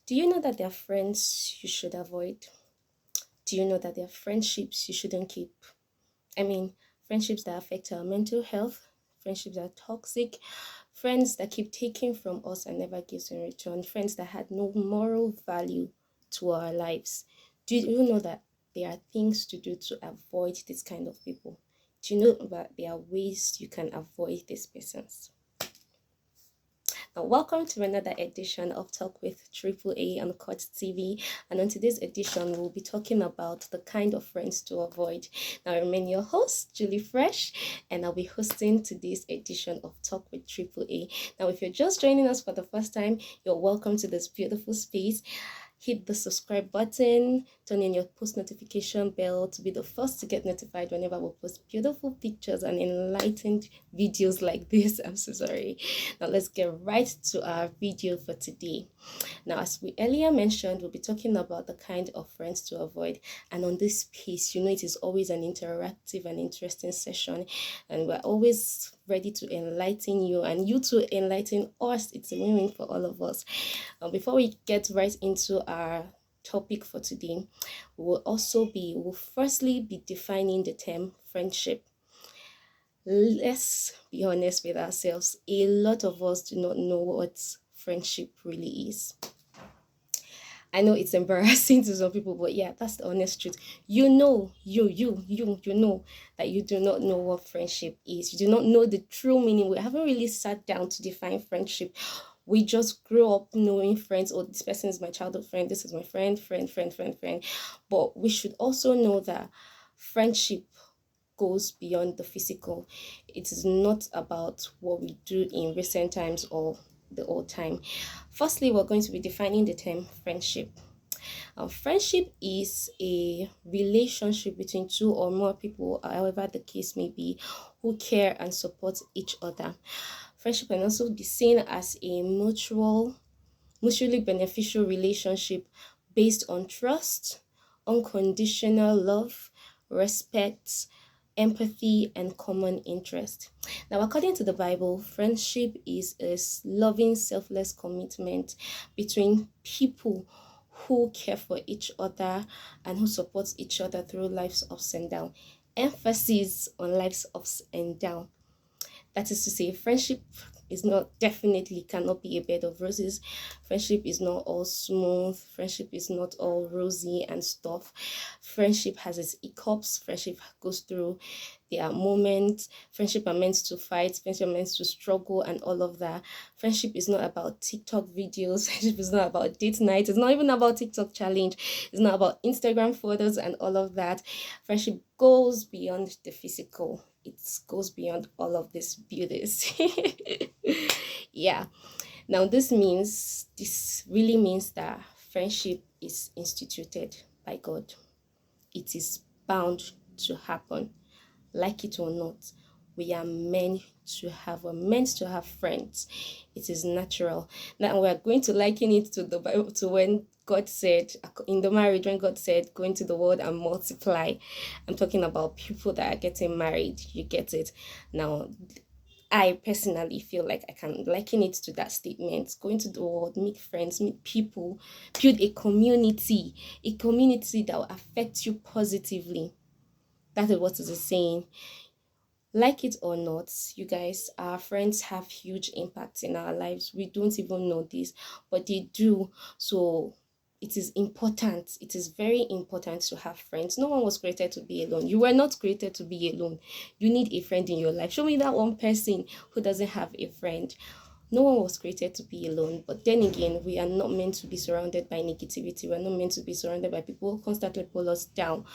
Do you know that there are friends you should avoid? Do you know that there are friendships you shouldn't keep? I mean, friendships that affect our mental health, friendships that are toxic, friends that keep taking from us and never gives in return, friends that had no moral value to our lives. Do you know that there are things to do to avoid this kind of people? Do you know that there are ways you can avoid these persons? Now, welcome to another edition of Talk with Triple A on Court TV. And on today's edition, we'll be talking about the kind of friends to avoid. Now, I remain your host, Julie Fresh, and I'll be hosting today's edition of Talk with Triple A. Now, if you're just joining us for the first time, you're welcome to this beautiful space. Hit the subscribe button, turn in your post notification bell to be the first to get notified whenever we post beautiful pictures and enlightened videos like this. I'm so sorry. Now let's get right to our video for today. Now, as we earlier mentioned, we'll be talking about the kind of friends to avoid. And on this piece, it is always an interactive and interesting session. And we're always ready to enlighten you and you to enlighten us. It's a win-win for all of us. Before we get right into our topic for today, we'll firstly be defining the term friendship. Let's be honest with ourselves. A lot of us do not know what friendship really is. I know it's embarrassing to some people, but yeah, that's the honest truth. You know that you do not know what friendship is. You do not know the true meaning. We haven't really sat down to define friendship. We just grew up knowing friends. Oh, this person is my childhood friend. This is my friend. But we should also know that friendship goes beyond the physical. It is not about what we do in recent times or the old time. Firstly, we're going to be defining the term friendship. Friendship is a relationship between two or more people, however the case may be, who care and support each other. Friendship can also be seen as a mutually beneficial relationship based on trust, unconditional love, respect, empathy, and common interest. Now, according to the Bible, friendship is a loving, selfless commitment between people who care for each other and who support each other through life's ups and downs. Emphasis on life's ups and downs. That is to say, friendship is not definitely cannot be a bed of roses. Friendship is not all smooth. Friendship is not all rosy and stuff. Friendship has its hiccups. Friendship goes through their moments. Friendship are meant to fight. Friendship are meant to struggle and all of that. Friendship is not about TikTok videos. Friendship is not about date night. It's not even about TikTok challenge. It's not about Instagram photos and all of that. Friendship goes beyond the physical. It goes beyond all of these beauties. Yeah. Now this really means that friendship is instituted by God. It is bound to happen, like it or not. We're meant to have friends. It is natural. Now we are going to liken it to the Bible, to when God said in the marriage, when God said, go into the world and multiply. I'm talking about people that are getting married. You get it. Now, I personally feel like I can liken it to that statement. Go into the world, make friends, meet people, build a community that will affect you positively. That is what it is saying. Like it or not, you guys, our friends have huge impacts in our lives. We don't even know this, but they do. So it is important. It is very important to have friends. No one was created to be alone. You were not created to be alone. You need a friend in your life. Show me that one person who doesn't have a friend. No one was created to be alone. But then again, we are not meant to be surrounded by negativity. We're not meant to be surrounded by people who constantly pull us down.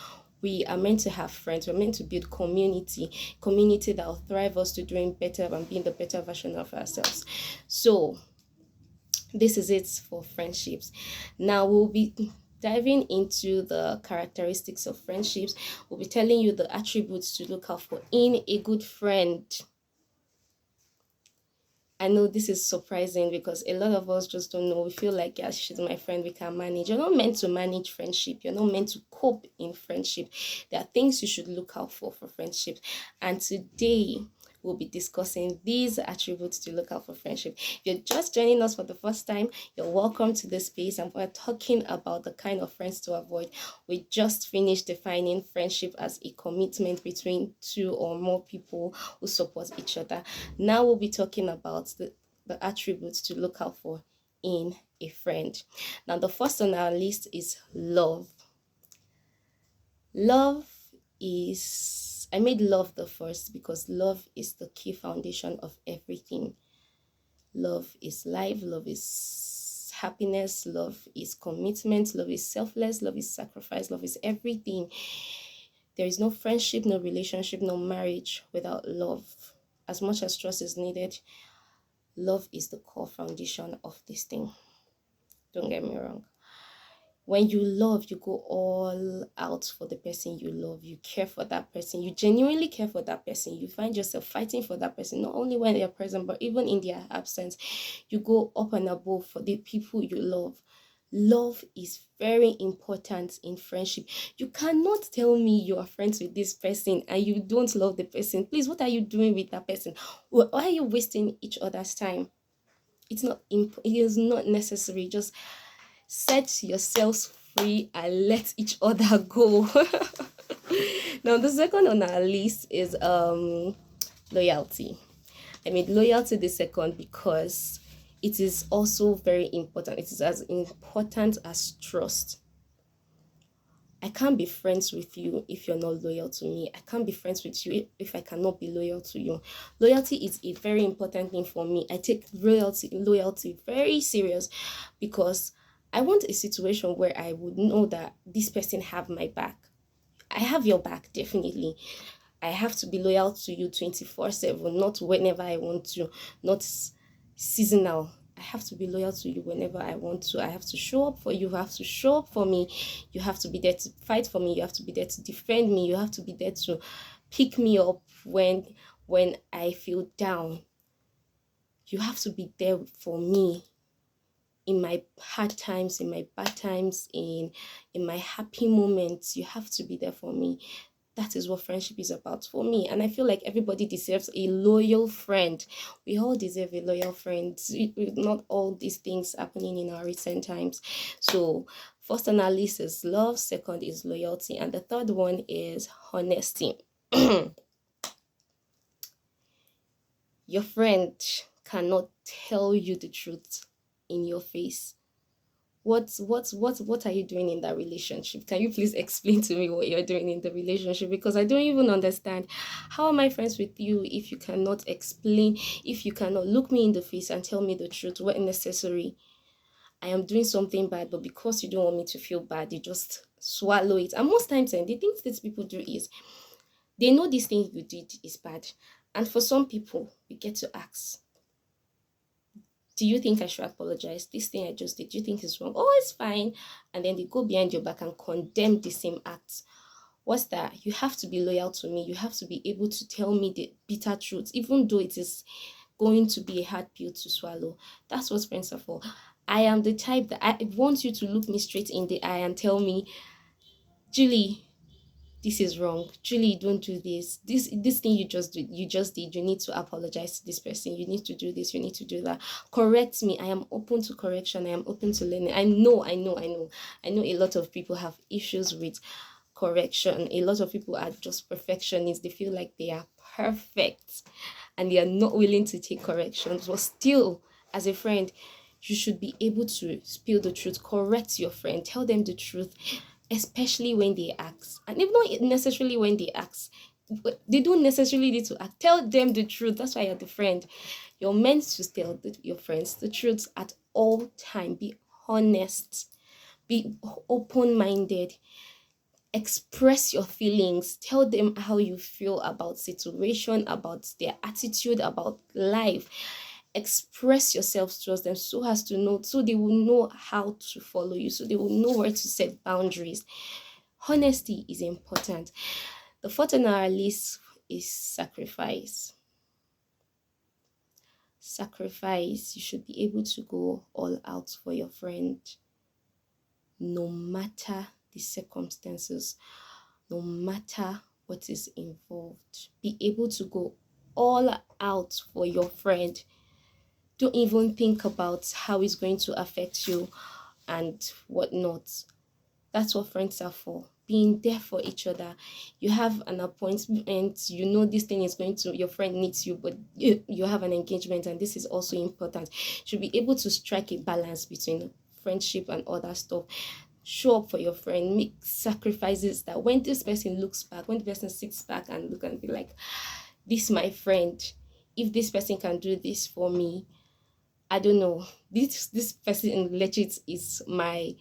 We are meant to have friends. We're meant to build community that will thrive us to doing better and being the better version of ourselves. So this is it for friendships. Now we'll be diving into the characteristics of friendships. We'll be telling you the attributes to look out for in a good friend. I know this is surprising because a lot of us just don't know. We feel like, yeah, she's my friend, we can manage. You're not meant to manage friendship. You're not meant to cope in friendship. There are things you should look out for friendship. And today, we'll be discussing these attributes to look out for friendship. If you're just joining us for the first time, you're welcome to this space, and we're talking about the kind of friends to avoid. We just finished defining friendship as a commitment between two or more people who support each other. Now we'll be talking about the attributes to look out for in a friend. Now, the first on our list is love. Love is, I made love the first because love is the key foundation of everything. Love is life, love is happiness, love is commitment, love is selfless, love is sacrifice, love is everything. There is no friendship, no relationship, no marriage without love. As much as trust is needed, love is the core foundation of this thing. Don't get me wrong. When you love, you go all out for the person you love. You care for that person. You genuinely care for that person. You find yourself fighting for that person, not only when they're present, but even in their absence. You go up and above for the people you love. Love is very important in friendship. You cannot tell me you are friends with this person and you don't love the person. Please, what are you doing with that person? Why are you wasting each other's time? It is not necessary. Just set yourselves free and let each other go. Now, the second on our list is loyalty. I made loyalty the second because it is also very important. It is as important as trust. I can't be friends with you if you're not loyal to me. I can't be friends with you if I cannot be loyal to you. Loyalty is a very important thing for me. I take loyalty very serious because I want a situation where I would know that this person have my back. I have your back, definitely. I have to be loyal to you 24/7, not whenever I want to, not seasonal. I have to be loyal to you whenever I want to. I have to show up for you. You have to show up for me. You have to be there to fight for me. You have to be there to defend me. You have to be there to pick me up when I feel down. You have to be there for me in my hard times, in my bad times, in my happy moments. You have to be there for me. That is what friendship is about for me. And I feel like everybody deserves a loyal friend. We all deserve a loyal friend. Not all these things happening in our recent times. So first on our list is love, second is loyalty, and the third one is honesty. Your friend cannot tell you the truth in your face. What are you doing in that relationship? Can you please explain to me what you're doing in the relationship? Because I don't even understand. How am I friends with you if you cannot explain, if you cannot look me in the face and tell me the truth when necessary? I am doing something bad, but because you don't want me to feel bad, you just swallow it. And most times, the things that people do is they know this thing you did is bad. And for some people, we get to ask, do you think I should apologize? This thing I just did, do you think it's wrong? Oh, it's fine. And then they go behind your back and condemn the same act. What's that? You have to be loyal to me. You have to be able to tell me the bitter truth, even though it is going to be a hard pill to swallow. That's what friends are for. I am the type that I want you to look me straight in the eye and tell me, Julie, this is wrong. Julie, don't do this. This thing you just did, you need to apologize to this person. You need to do this, you need to do that. Correct me. I am open to correction. I am open to learning. I know a lot of people have issues with correction. A lot of people are just perfectionists. They feel like they are perfect and they are not willing to take corrections. But still, as a friend, you should be able to spill the truth, correct your friend, tell them the truth, especially when they ask. And if not necessarily when they ask, they don't necessarily need to ask. Tell them the truth. That's why you're the friend. You're meant to tell your friends the truth at all time. Be honest. Be open-minded. Express your feelings. Tell them how you feel about situation, about their attitude, about life. Express yourself towards them so as to know, so they will know how to follow you, so they will know where to set boundaries. Honesty is important. The fourth on our list is sacrifice. Sacrifice. You should be able to go all out for your friend, no matter the circumstances, no matter what is involved. Be able to go all out for your friend. Don't even think about how it's going to affect you and whatnot. That's what friends are for. Being there for each other. You have an appointment, you know this thing is going to, your friend needs you, but you have an engagement, and this is also important. You should be able to strike a balance between friendship and other stuff. Show up for your friend, make sacrifices that when this person looks back, when the person sits back and look and be like, this my friend, if this person can do this for me, I don't know, this person legit is my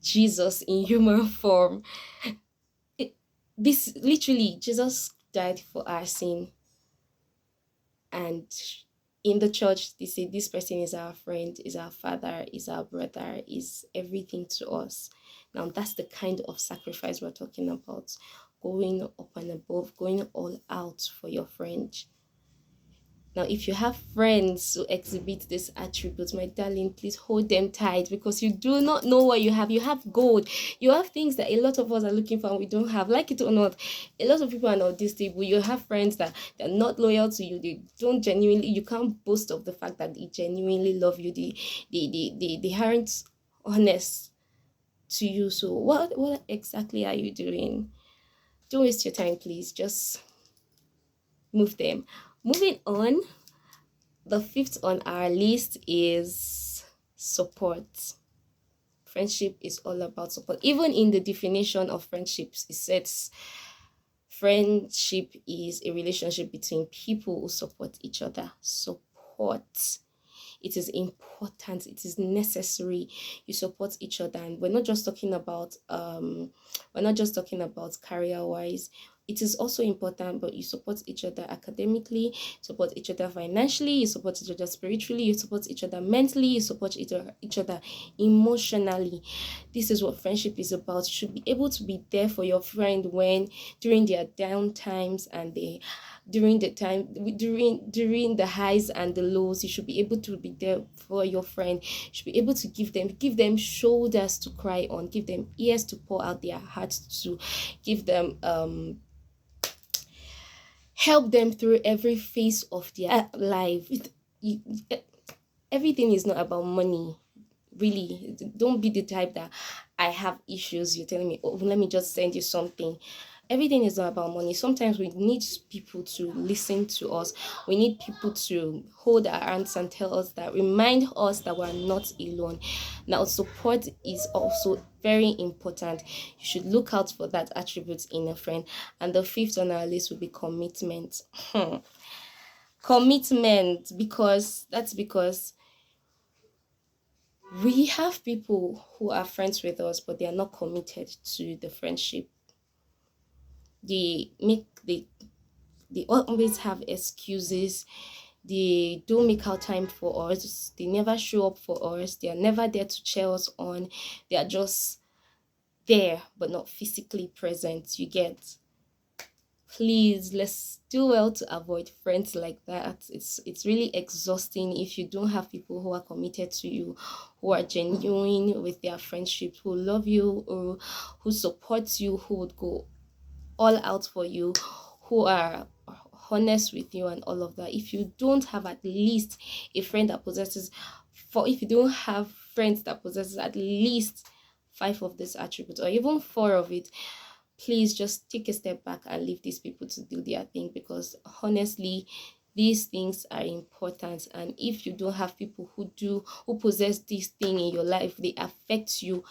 Jesus in human form. This literally, Jesus died for our sin, and in the church they say this person is our friend, is our father, is our brother, is everything to us. Now that's the kind of sacrifice we're talking about. Going up and above, going all out for your friend. Now, if you have friends who exhibit this attribute, my darling, please hold them tight, because you do not know what you have. You have gold. You have things that a lot of us are looking for and we don't have. Like it or not, a lot of people are not this stable. You have friends that they're not loyal to you. They don't genuinely, you can't boast of the fact that they genuinely love you. They aren't honest to you. So what exactly are you doing? Don't waste your time, please. Just move them. Moving on. The fifth on our list is support. Friendship is all about support. Even in the definition of friendships, it says friendship is a relationship between people who support each other. Support. It is important, it is necessary. You support each other, and we're not just talking about career wise. It is also important, but you support each other academically, support each other financially, you support each other spiritually, you support each other mentally, you support each other emotionally. This is what friendship is about. You should be able to be there for your friend when during their down times, and during the highs and the lows. You should be able to be there for your friend. You should be able to give them shoulders to cry on, give them ears to pour out their hearts to, give them help them through every phase of their life. Everything is not about money. Really, don't be the type that I have issues, you're telling me, oh, let me just send you something. Everything is not about money. Sometimes we need people to listen to us. We need people to hold our hands and tell us that, remind us that we're not alone. Now, support is also very important. You should look out for that attribute in a friend. And the fifth on our list will be commitment. Commitment, because we have people who are friends with us, but they are not committed to the friendship. They always have excuses. They don't make out time for us. They never show up for us. They are never there to cheer us on. They are just there, but not physically present. You get? Please, let's do well to avoid friends like that. It's really exhausting if you don't have people who are committed to you, who are genuine with their friendship, who love you, or who support you, who would go all out for you, who are honest with you and all of that. If you don't have at least a friend that possesses, if you don't have friends that possesses at least 5 of these attributes, or even 4 of it, please just take a step back and leave these people to do their thing, because honestly, these things are important. And if you don't have people who possess this thing in your life, they affect you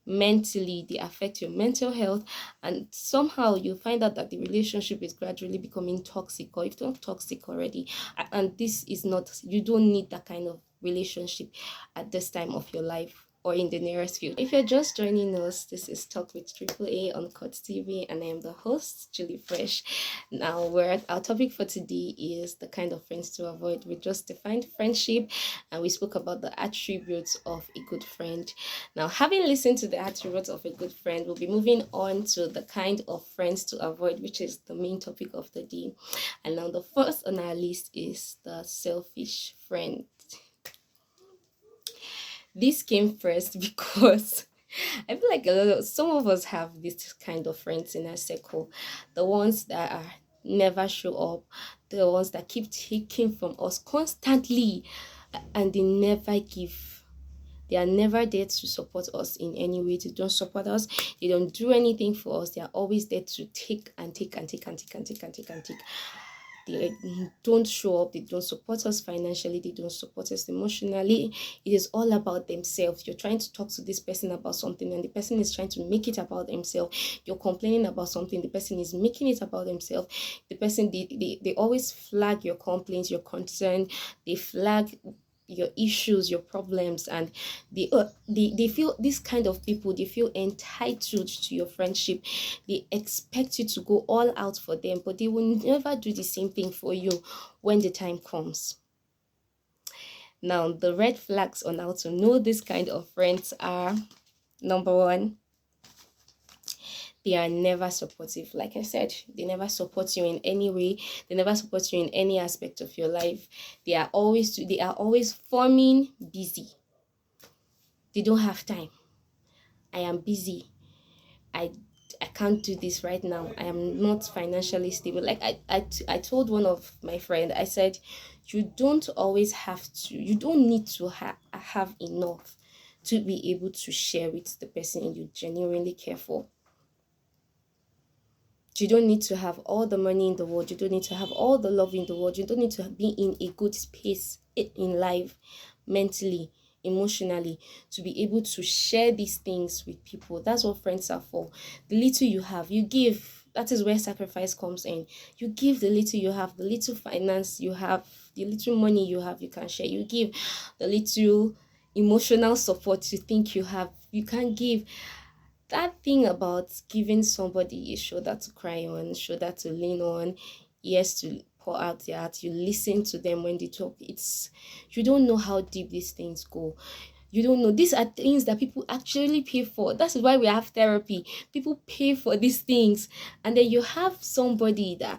mentally, they affect your mental health, and somehow you find out that the relationship is gradually becoming toxic, or if not toxic already. And this is not, you don't need that kind of relationship at this time of your life or in the nearest future. If you're just joining us, this is Talk with Triple A on Cut TV, and I am the host, Julie Fresh. Now, our topic for today is the kind of friends to avoid. We just defined friendship, and we spoke about the attributes of a good friend. Now, having listened to the attributes of a good friend, we'll be moving on to the kind of friends to avoid, which is the main topic of the day. And now, the first on our list is the selfish friend. This came first because I feel like some of us have this kind of friends in our circle. The ones that are never show up, the ones that keep taking from us constantly, and they never give. They are never there to support us in any way. They don't support us. They don't do anything for us. They are always there to take and take and take and take and take and take and take. They don't show up. They don't support us financially. They don't support us emotionally. It is all about themselves. You're trying to talk to this person about something, and the person is trying to make it about themselves. You're complaining about something, the person is making it about themselves. The person, they always flag your complaints, your concern. They flag your issues, your problems, and they feel, this kind of people, they feel entitled to your friendship. They expect you to go all out for them, but they will never do the same thing for you when the time comes. Now, the red flags on how to know this kind of friends are: number one, they are never supportive. Like I said, they never support you in any way. They never support you in any aspect of your life. They are always forming busy. They don't have time. I am busy. I can't do this right now. I am not financially stable. Like I told one of my friend, I said, you don't need to have enough to be able to share with the person you genuinely care for. You don't need to have all the money in the world. You don't need to have all the love in the world. You don't need to be in a good space in life, mentally, emotionally, to be able to share these things with people. That's what friends are for. The little you have, you give. That is where sacrifice comes in. You give the little you have, the little finance you have, the little money you have, you can share. You give the little emotional support you think you have, you can give. That thing about giving somebody a shoulder to cry on, shoulder to lean on, ears to pour out their heart, you listen to them when they talk. You don't know how deep these things go. You don't know. These are things that people actually pay for. That's why we have therapy. People pay for these things, and then you have somebody that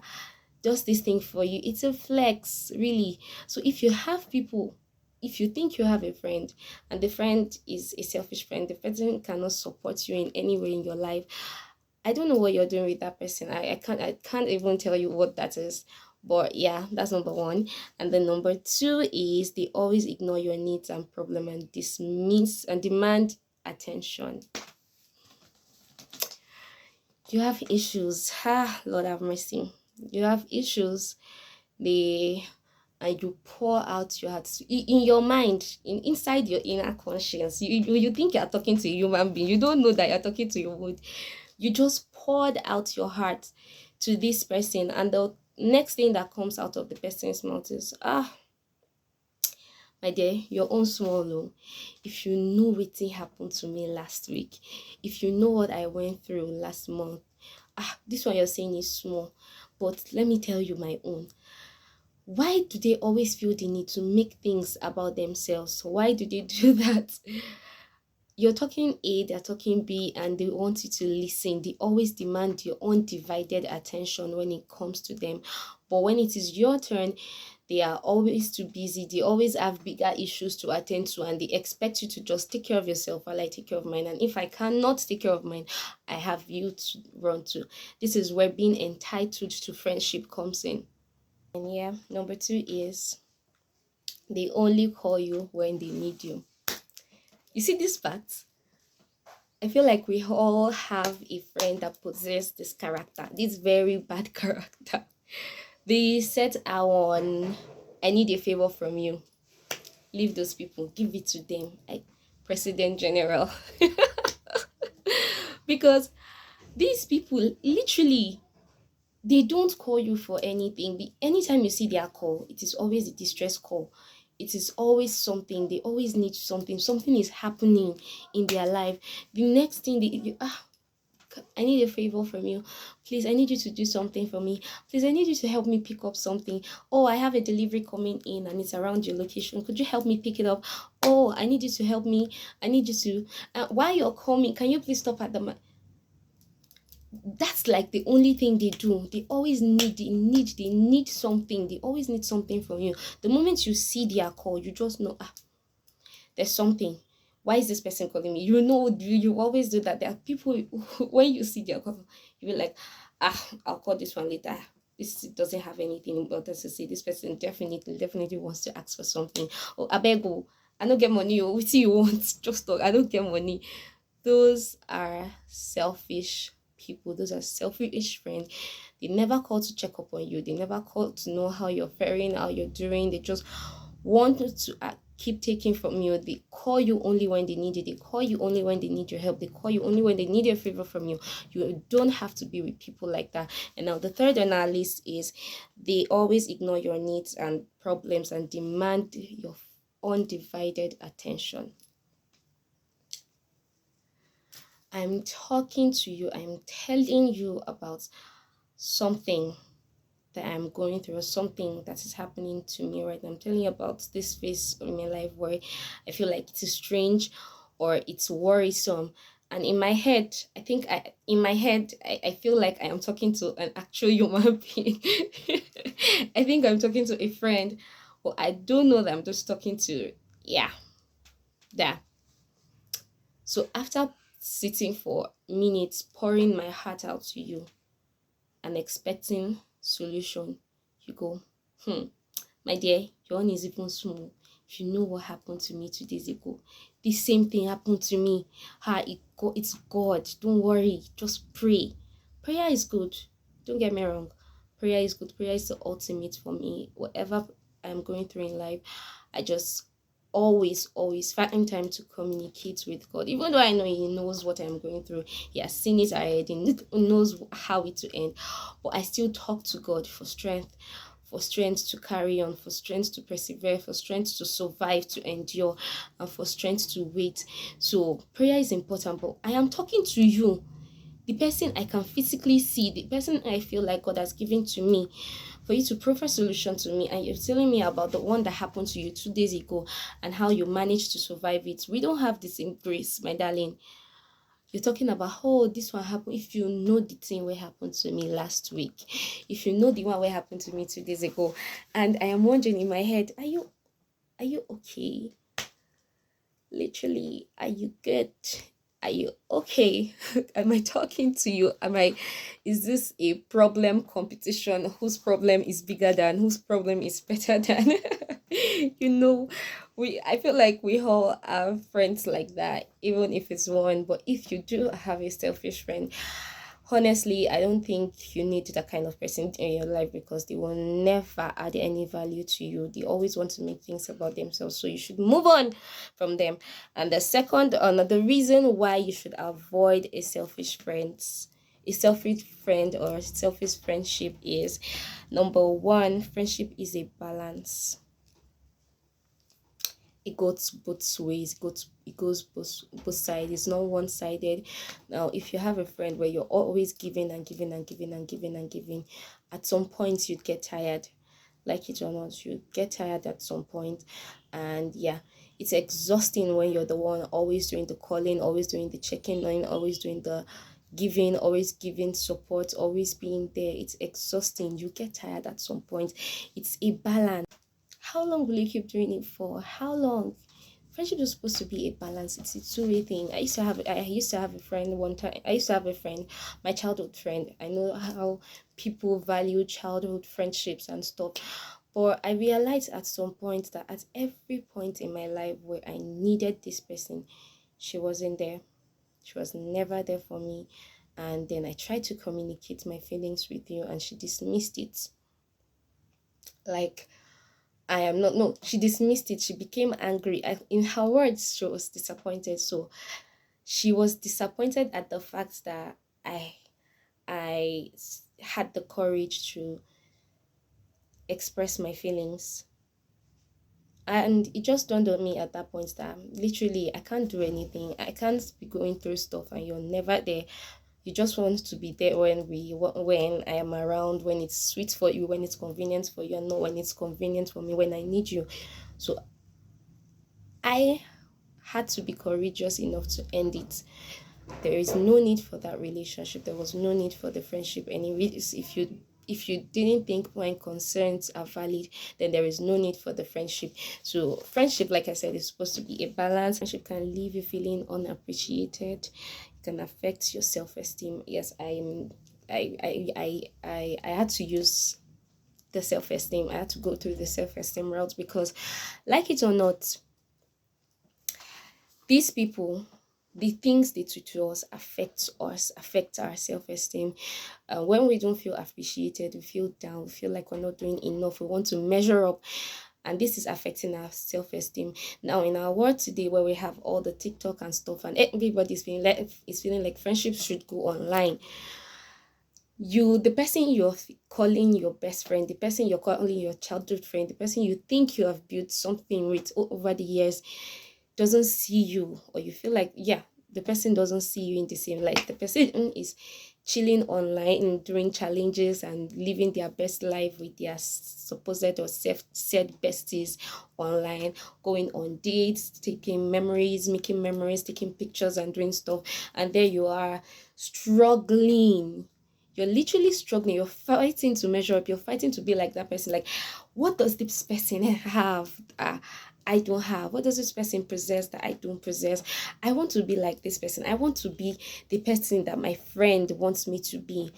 does this thing for you. It's a flex, really. So if you have people, if you think you have a friend and the friend is a selfish friend, the person cannot support you in any way in your life, I don't know what you're doing with that person. I can't even tell you what that is. But yeah, that's number one. And then number two is they always ignore your needs and problem and dismiss and demand attention. You have issues. Lord have mercy. You have issues. And you pour out your heart in your mind, inside your inner conscience. You think you're talking to a human being. You don't know that you're talking to your wood. You just poured out your heart to this person, and the next thing that comes out of the person's mouth is, my dear, your own small low. If you know what happened to me last week, if you know what I went through last month, this one you're saying is small, but let me tell you my own. Why do they always feel the need to make things about themselves? Why do they do that? You're talking A, they're talking B, and they want you to listen. They always demand your undivided attention when it comes to them. But when it is your turn, they are always too busy. They always have bigger issues to attend to, and they expect you to just take care of yourself while I take care of mine. And if I cannot take care of mine, I have you to run to. This is where being entitled to friendship comes in. And yeah, number two is they only call you when they need you. You see this part? I feel like we all have a friend that possesses this character, this very bad character. They set on, I need a favor from you. Leave those people, give it to them. President General. Because these people literally, they don't call you for anything. Anytime you see their call, it is always a distress call. It is always something. They always need something. Something is happening in their life. The next thing I need a favor from you. Please, I need you to do something for me. Please, I need you to help me pick up something. Oh, I have a delivery coming in and it's around your location. Could you help me pick it up? Oh, I need you to help me. I need you to, while you're coming, can you please stop at the that's like the only thing they do. They always need something. They always need something from you. The moment you see their call, you just know, there's something. Why is this person calling me? You always do that. There are people who, when you see their call, you be like, I'll call this one later. this doesn't have anything important to say. This person definitely wants to ask for something. Oh, I beg you, I don't get money. Oh, what do you want? Just talk. I don't get money. Those are selfish people. Those are selfish friends. They never call to check up on you. They never call to know how you're faring, how you're doing. They just want to keep taking from you. They call you only when they need it. They call you only when they need your help. They call you only when they need a favor from you. You don't have to be with people like that. And now the third on our list is they always ignore your needs and problems and demand your undivided attention. I'm talking to you, I'm telling you about something that I'm going through, or something that is happening to me right now. I'm telling you about this phase in my life where I feel like it's strange or it's worrisome. And in my head, I feel like I am talking to an actual human being. I think I'm talking to a friend, but I don't know that I'm just talking to, yeah, that. So after sitting for minutes, pouring my heart out to you and expecting solution, you go, my dear, your own is even small. If you know what happened to me 2 days ago, the same thing happened to me. It's God. Don't worry. Just pray. Prayer is good. Don't get me wrong. Prayer is good. Prayer is the ultimate for me. Whatever I'm going through in life, I just always find time to communicate with God. Even though I know He knows what I'm going through, He has seen it already, He knows how it will end. But I still talk to God for strength to carry on, for strength to persevere, for strength to survive, to endure, and for strength to wait. So prayer is important, but I am talking to you, the person I can physically see, the person I feel like God has given to me, for you to proffer solution to me, and you're telling me about the one that happened to you 2 days ago and how you managed to survive it. We don't have the same grace, my darling. You're talking about, oh, this one happened. If you know the thing what happened to me last week, if you know the one what happened to me 2 days ago, and I am wondering in my head, are you okay? Literally, are you good? Are you okay? Am I talking to you? Is this a problem competition? Whose problem is bigger than, whose problem is better than? you know, I feel like we all have friends like that, even if it's one. But if you do have a selfish friend, honestly, I don't think you need that kind of person in your life, because they will never add any value to you. They always want to make things about themselves, so you should move on from them. And the second, the reason why you should avoid a selfish friend or selfish friendship is, number one, friendship is a balance. It goes both ways. It goes both sides. It's not one-sided. Now, if you have a friend where you're always giving and giving and giving and giving and giving, at some point you'd get tired. Like it or not, you get tired at some point. And yeah, it's exhausting when you're the one always doing the calling, always doing the checking in, always doing the giving, always giving support, always being there. It's exhausting. You get tired at some point. It's a balance. How long will you keep doing it for? How long? Friendship is supposed to be a balance. It's a two-way thing. I used to have a friend one time. I used to have a friend, my childhood friend. I know how people value childhood friendships and stuff. But I realized at some point that at every point in my life where I needed this person, she wasn't there. She was never there for me. And then I tried to communicate my feelings with you, and she dismissed it. Like, I am not, no, she dismissed it. She became angry. In her words, she was disappointed. So she was disappointed at the fact that I had the courage to express my feelings. And it just dawned on me at that point that literally I can't do anything. I can't be going through stuff and you're never there. You just want to be there when I am around, when it's sweet for you, when it's convenient for you, and not when it's convenient for me, when I need you. So I had to be courageous enough to end it. There is no need for that relationship. There was no need for the friendship. Anyways, if you didn't think my concerns are valid, then there is no need for the friendship. So friendship, like I said, is supposed to be a balance. Friendship can leave you feeling unappreciated. It can affect your self-esteem. Yes, I'm I had to use the self-esteem. I had to go through the self-esteem route because, like it or not, these people, the things they do to us, affect our self-esteem. When we don't feel appreciated, we feel down, we feel like we're not doing enough, we want to measure up, and this is affecting our self-esteem. Now, in our world today, where we have all the TikTok and stuff, and everybody's feeling like friendships should go online, the person you're calling your best friend, the person you're calling your childhood friend, the person you think you have built something with over the years, doesn't see you, or you feel like, yeah, the person doesn't see you in the same light. The person is chilling online during challenges and living their best life with their supposed or said besties online, going on dates, taking memories, making memories, taking pictures and doing stuff, and there you are struggling. You're literally struggling. You're fighting to measure up. You're fighting to be like that person. Like, what does this person have I don't have? What does this person possess that I don't possess? I want to be like this person. I want to be the person that my friend wants me to be.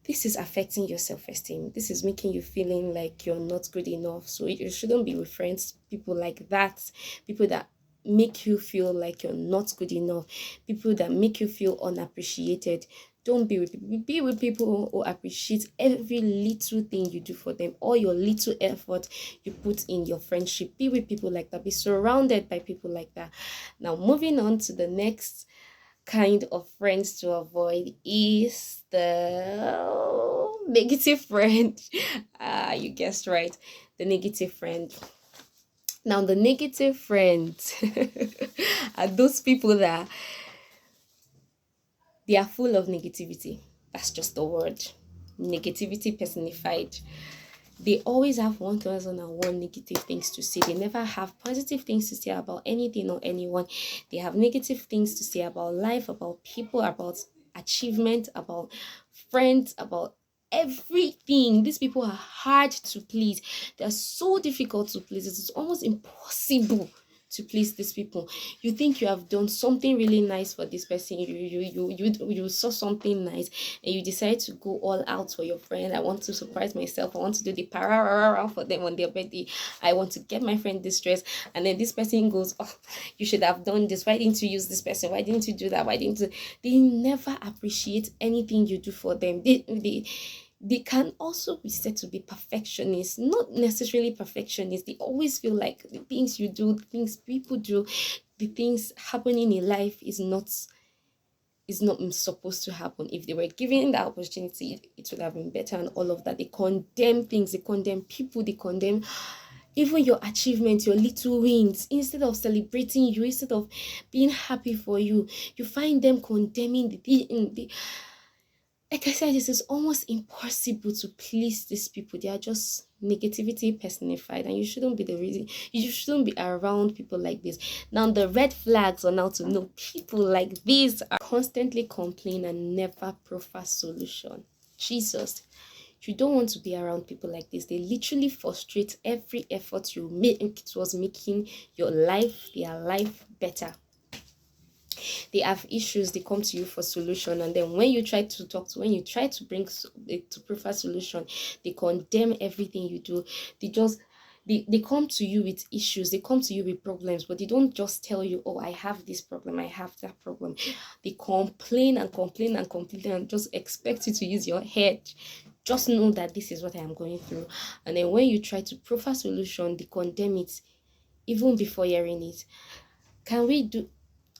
This is affecting your self-esteem. This is making you feeling like you're not good enough. So you shouldn't be with friends, people like that, people that make you feel like you're not good enough, people that make you feel unappreciated. Don't be with people. Be with people who appreciate every little thing you do for them, all your little effort you put in your friendship. Be with people like that. Be surrounded by people like that. Now, moving on to the next kind of friends to avoid is the negative friend. You guessed right, the negative friend. Now, the negative friends are those people that they are full of negativity. That's just the word. Negativity personified. They always have 1001 negative things to say. They never have positive things to say about anything or anyone. They have negative things to say about life, about people, about achievement, about friends, about everything. These people are hard to please. They're so difficult to please. It's almost impossible to please these people. You think you have done something really nice for this person. You saw something nice and you decide to go all out for your friend. I want to surprise myself. I want to do the para for them on their birthday. I want to get my friend this dress. And then this person goes, oh, you should have done this. Why didn't you use this person? Why didn't you do that? Why didn't you? They never appreciate anything you do for them. They can also be said to be perfectionists, not necessarily perfectionists. They always feel like the things you do, the things people do, the things happening in life is not supposed to happen. If they were given the opportunity, it would have been better, and all of that. They condemn things, they condemn people, they condemn even your achievements, your little wins. Instead of celebrating you, instead of being happy for you, you find them condemning the like I said, this is almost impossible to please these people. They are just negativity personified, and you shouldn't be the reason. You shouldn't be around people like this. Now, the red flags on how to know people like these are constantly complain and never proffer solution. Jesus, you don't want to be around people like this. They literally frustrate every effort you make towards making their life better. They have issues, they come to you for solution, and then when you try to bring to prefer solution, they condemn everything you do. They come to you with issues, they come to you with problems, but they don't just tell you, oh, I have this problem, I have that problem. They complain and complain and complain and just expect you to use your head. Just know that this is what I am going through. And then when you try to prefer solution, they condemn it even before hearing it. Can we do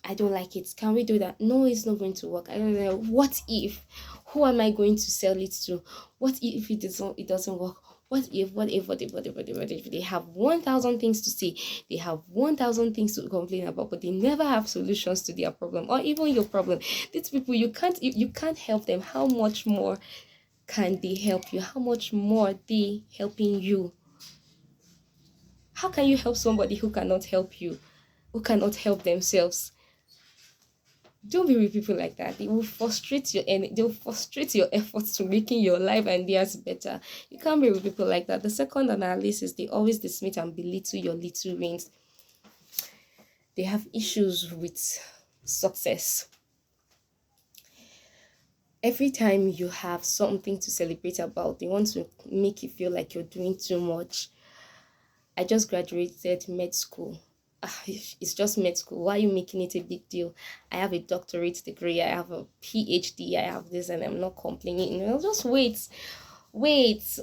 I don't like it. Can we do that? No, it's not going to work. I don't know. What if? Who am I going to sell it to? What if it doesn't work? What if they have 1,000 things to say, they have 1,000 things to complain about, but they never have solutions to their problem or even your problem. These people, you can't help them. How much more can they help you? How much more they helping you? How can you help somebody who cannot help you, who cannot help themselves? Don't be with people like that. They will frustrate they'll frustrate your efforts to making your life and theirs better. You can't be with people like that. The second on our list is they always dismiss and belittle your little wins. They have issues with success. Every time you have something to celebrate about, they want to make you feel like you're doing too much. I just graduated med school. It's just med school. Why are you making it a big deal? I have a doctorate degree. I have a PhD. I have this, and I'm not complaining. Just wait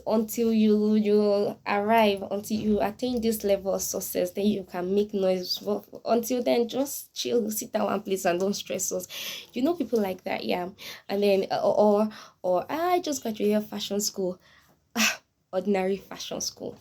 until you arrive, until you attain this level of success, then you can make noise. Well, until then, just chill, sit down one place and don't stress us. People like that, yeah. And then or I just graduated fashion school. Ordinary fashion school.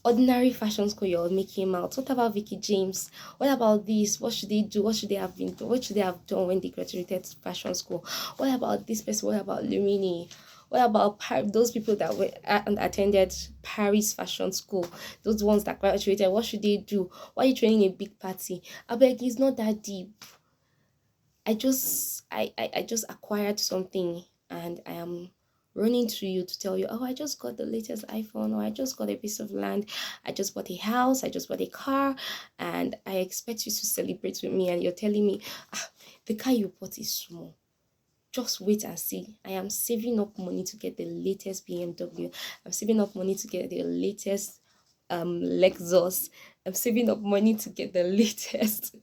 Ordinary fashion school, you're making mouth. What about Vicky James? What about this? What should they do? What should they have been do? What should they have done when they graduated fashion school? What about this person? What about Lumini? What about those people that were and attended Paris fashion school? Those ones that graduated, what should they do? Why are you training a big party? I beg, it's not that deep. I just acquired something, and I am running to you to tell you, oh, I just got the latest iPhone, or I just got a piece of land, I just bought a house, I just bought a car, and I expect you to celebrate with me, and you're telling me, the car you bought is small. Just wait and see. I am saving up money to get the latest BMW. I'm saving up money to get the latest Lexus. I'm saving up money to get the latest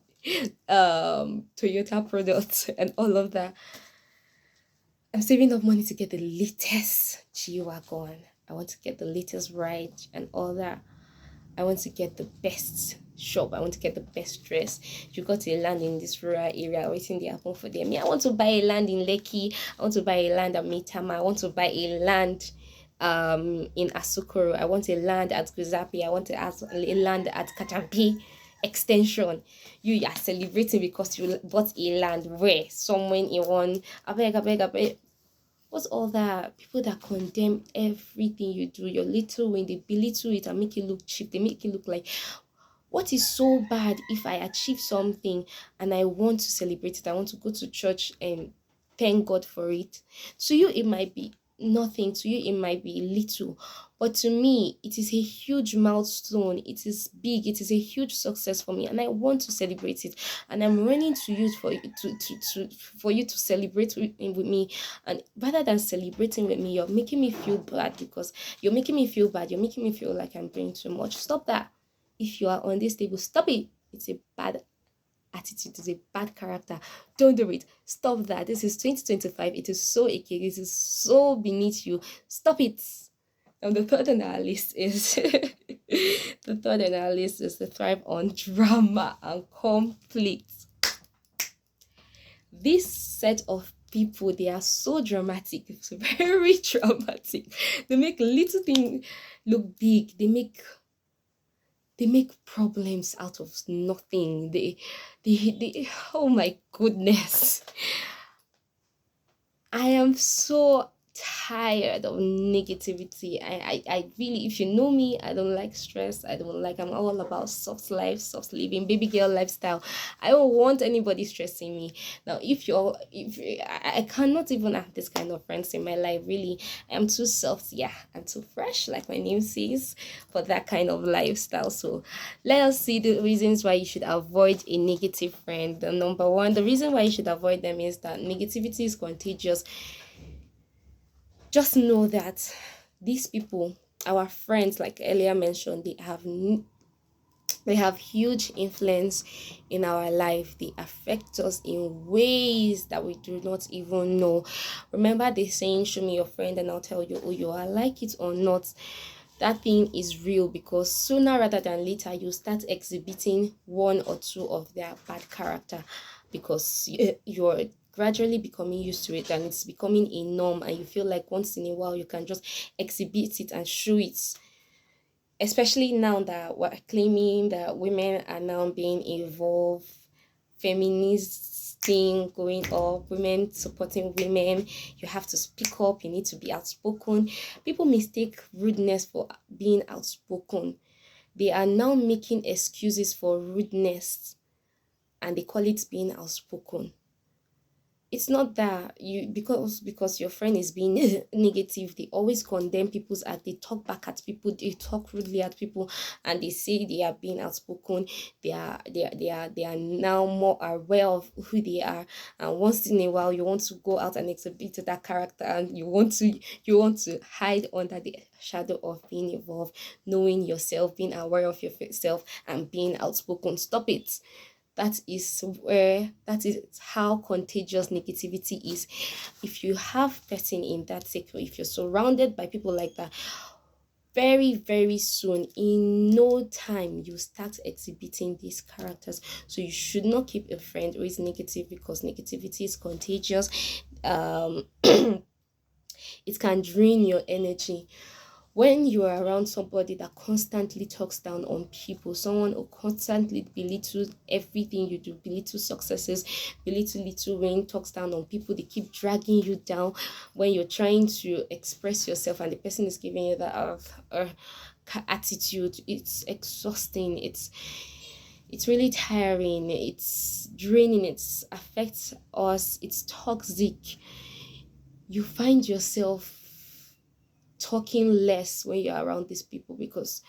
Toyota products and all of that. I'm saving up money to get the latest G-Wagon. I want to get the latest ride and all that. I want to get the best shop. I want to get the best dress. You got a land in this rural area, waiting there happen for them. I want to buy a land in Lekki. I want to buy a land at Mitama. I want to buy a land in Asukoro. I want a land at Guzapi. I want a land at Katampi extension. You are celebrating because you bought a land where somewhere in one. I beg. What's all that? People that condemn everything you do, your little win, they belittle it and make it look cheap. They make it look like, what is so bad if I achieve something and I want to celebrate it? I want to go to church and thank God for it. To you, it might be nothing. To you, it might be little. But to me, it is a huge milestone. It is big. It is a huge success for me. And I want to celebrate it. And I'm running to you for you to celebrate with me. And rather than celebrating with me, you're making me feel bad because you're making me feel bad. You're making me feel like I'm doing too much. Stop that. If you are on this table, stop it. It's a bad attitude. It's a bad character. Don't do it. Stop that. This is 2025. It is so icky. This is so beneath you. Stop it. And the third on our list is the thrive on drama and conflict. This set of people, they are so dramatic. It's very dramatic. They make little things look big. They make problems out of nothing. They oh my goodness. I am so tired of negativity. I really, if you know me, I don't like stress. I'm all about soft life, soft living, baby girl lifestyle. I don't want anybody stressing me. Now, if I cannot even have this kind of friends in my life, really. I'm too soft, yeah, I'm too fresh, like my name says, for that kind of lifestyle. So let us see the reasons why you should avoid a negative friend. The number one, the reason why you should avoid them is that negativity is contagious. Just know that these people, our friends, like earlier mentioned, they have huge influence in our life. They affect us in ways that we do not even know. Remember the saying, show me your friend and I'll tell you who you are. Like it or not, that thing is real, because sooner rather than later you start exhibiting one or two of their bad character, because you're gradually becoming used to it and it's becoming a norm, and you feel like once in a while you can just exhibit it and show it. Especially now that we're claiming that women are now being evolved, feminist thing going up, women supporting women, you have to speak up, you need to be outspoken. People mistake rudeness for being outspoken. They are now making excuses for rudeness and they call it being outspoken. It's not that you, because your friend is being negative, they always condemn people's act, they talk back at people, they talk rudely at people, and they say they are being outspoken. They are now more aware of who they are, and once in a while you want to go out and exhibit that character, and you want to hide under the shadow of being evolved, knowing yourself, being aware of yourself, and being outspoken. Stop it. That is how contagious negativity is. If you have person in that sector, if you're surrounded by people like that, very very soon, in no time, you start exhibiting these characters. So you should not keep a friend who is negative, because negativity is contagious. um it can drain your energy. When you are around somebody that constantly talks down on people, someone who constantly belittles everything you do, belittle successes, belittle little win, talks down on people, they keep dragging you down when you're trying to express yourself, and the person is giving you that attitude. It's exhausting. It's really tiring. It's draining. It affects us. It's toxic. You find yourself talking less when you're around these people, because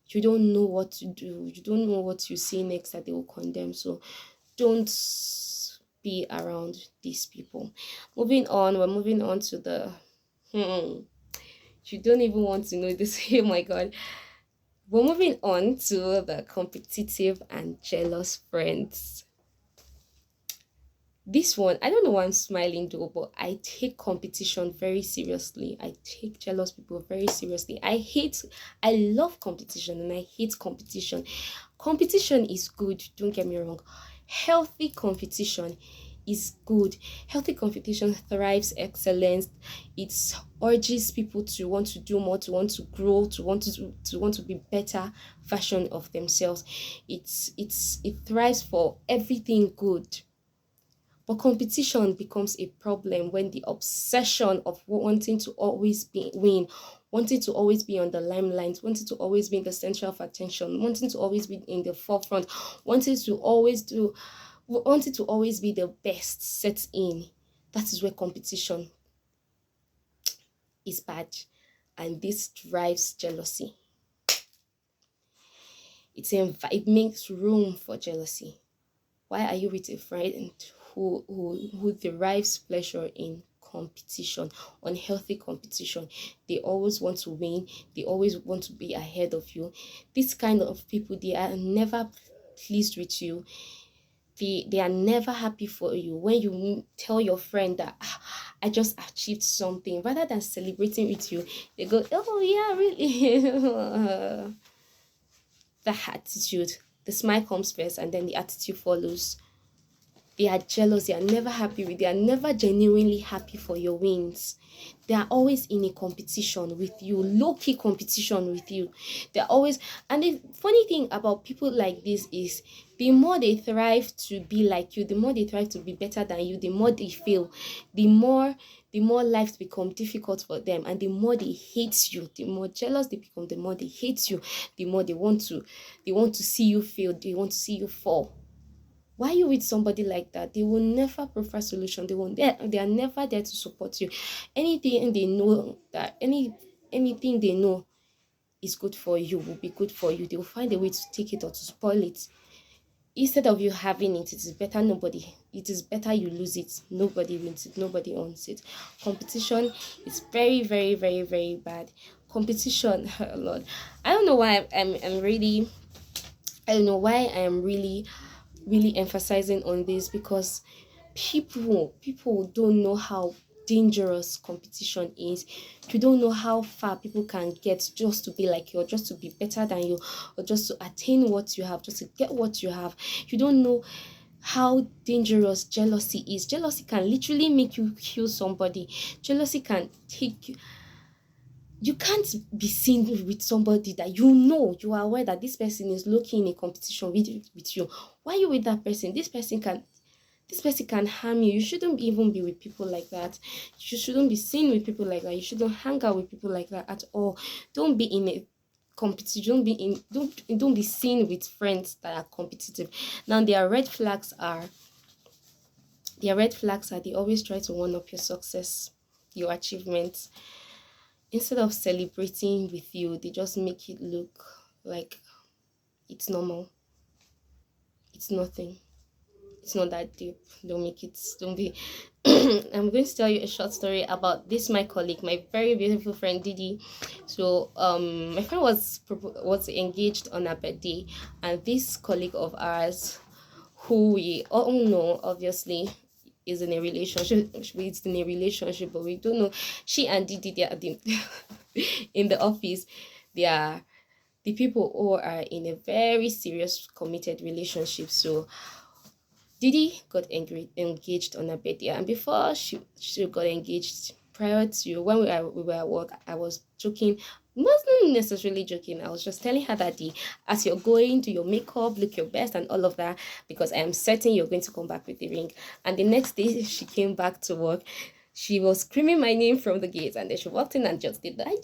you don't know what to do. You don't know what you say next that they will condemn. So don't be around these people. Moving on, we're moving on to the you don't even want to know this. Oh my god. We're moving on to the competitive and jealous friends. This one, I don't know why I'm smiling though, but I take competition very seriously. I take jealous people very seriously. I love competition and I hate competition. Competition is good, don't get me wrong. Healthy competition is good. Healthy competition thrives excellence. It urges people to want to do more, to want to grow, to want to be better version of themselves. It thrives for everything good. But competition becomes a problem when the obsession of wanting to always win, wanting to always be on the limelight, wanting to always be in the center of attention, wanting to always be in the forefront, wanting to always be the best sets in. That is where competition is bad, and this drives jealousy. It makes room for jealousy. Why are you with a friend who derives pleasure in competition, unhealthy competition? They always want to win. They always want to be ahead of you. This kind of people, they are never pleased with you. They are never happy for you. When you tell your friend that I just achieved something, rather than celebrating with you, they go, oh yeah, really. That attitude, the smile comes first and then the attitude follows. They are jealous. They are never happy with. They are never genuinely happy for your wins. They are always in a competition with you, low-key competition with you. They're always, and the funny thing about people like this is, the more they thrive to be like you, the more they thrive to be better than you, the more they fail, the more life become difficult for them, and the more they hate you, the more jealous they become, the more they hate you, the more they want to see you fail, they want to see you fall. Why you with somebody like that? They will never prefer solution. They are never there to support you. Anything they know that anything they know is good for you will be good for you. They will find a way to take it or to spoil it. Instead of you having it, it is better you lose it. Nobody wins it, nobody owns it. Competition is very, very, very, very bad. Competition, Lord. I don't know why I'm really I don't know why I'm really emphasizing on this, because people don't know how dangerous competition is. You don't know how far people can get just to be like you, or just to be better than you, or just to attain what you have, just to get what you have. You don't know how dangerous jealousy is. Jealousy can literally make you kill somebody. Jealousy can take you can't be seen with somebody that you are aware that this person is looking in a competition with you. Why are you with that person? This person can harm you. You shouldn't even be with people like that. You shouldn't be seen with people like that. You shouldn't hang out with people like that at all. Don't be in a competition. Don't be seen with friends that are competitive. Now, their red flags are Their red flags are they always try to one up your success, your achievements. Instead of celebrating with you, they just make it look like it's normal. It's nothing. It's not that deep. Don't make it, don't be. I'm going to tell you a short story about this my colleague, my very beautiful friend Didi. So my friend was engaged on her birthday, and this colleague of ours, who we all know obviously is in a relationship, it's in a relationship, but we don't know. She and Didi, they are in the office, they are the people who are in a very serious committed relationship. So Didi got engaged on her birthday, and before she got engaged, prior to when we were at work, I was joking, not necessarily joking. I was just telling her that as you're going to your makeup, look your best and all of that, because I am certain you're going to come back with the ring. And the next day, she came back to work. She was screaming my name from the gate, and then she walked in and just did that. Julie,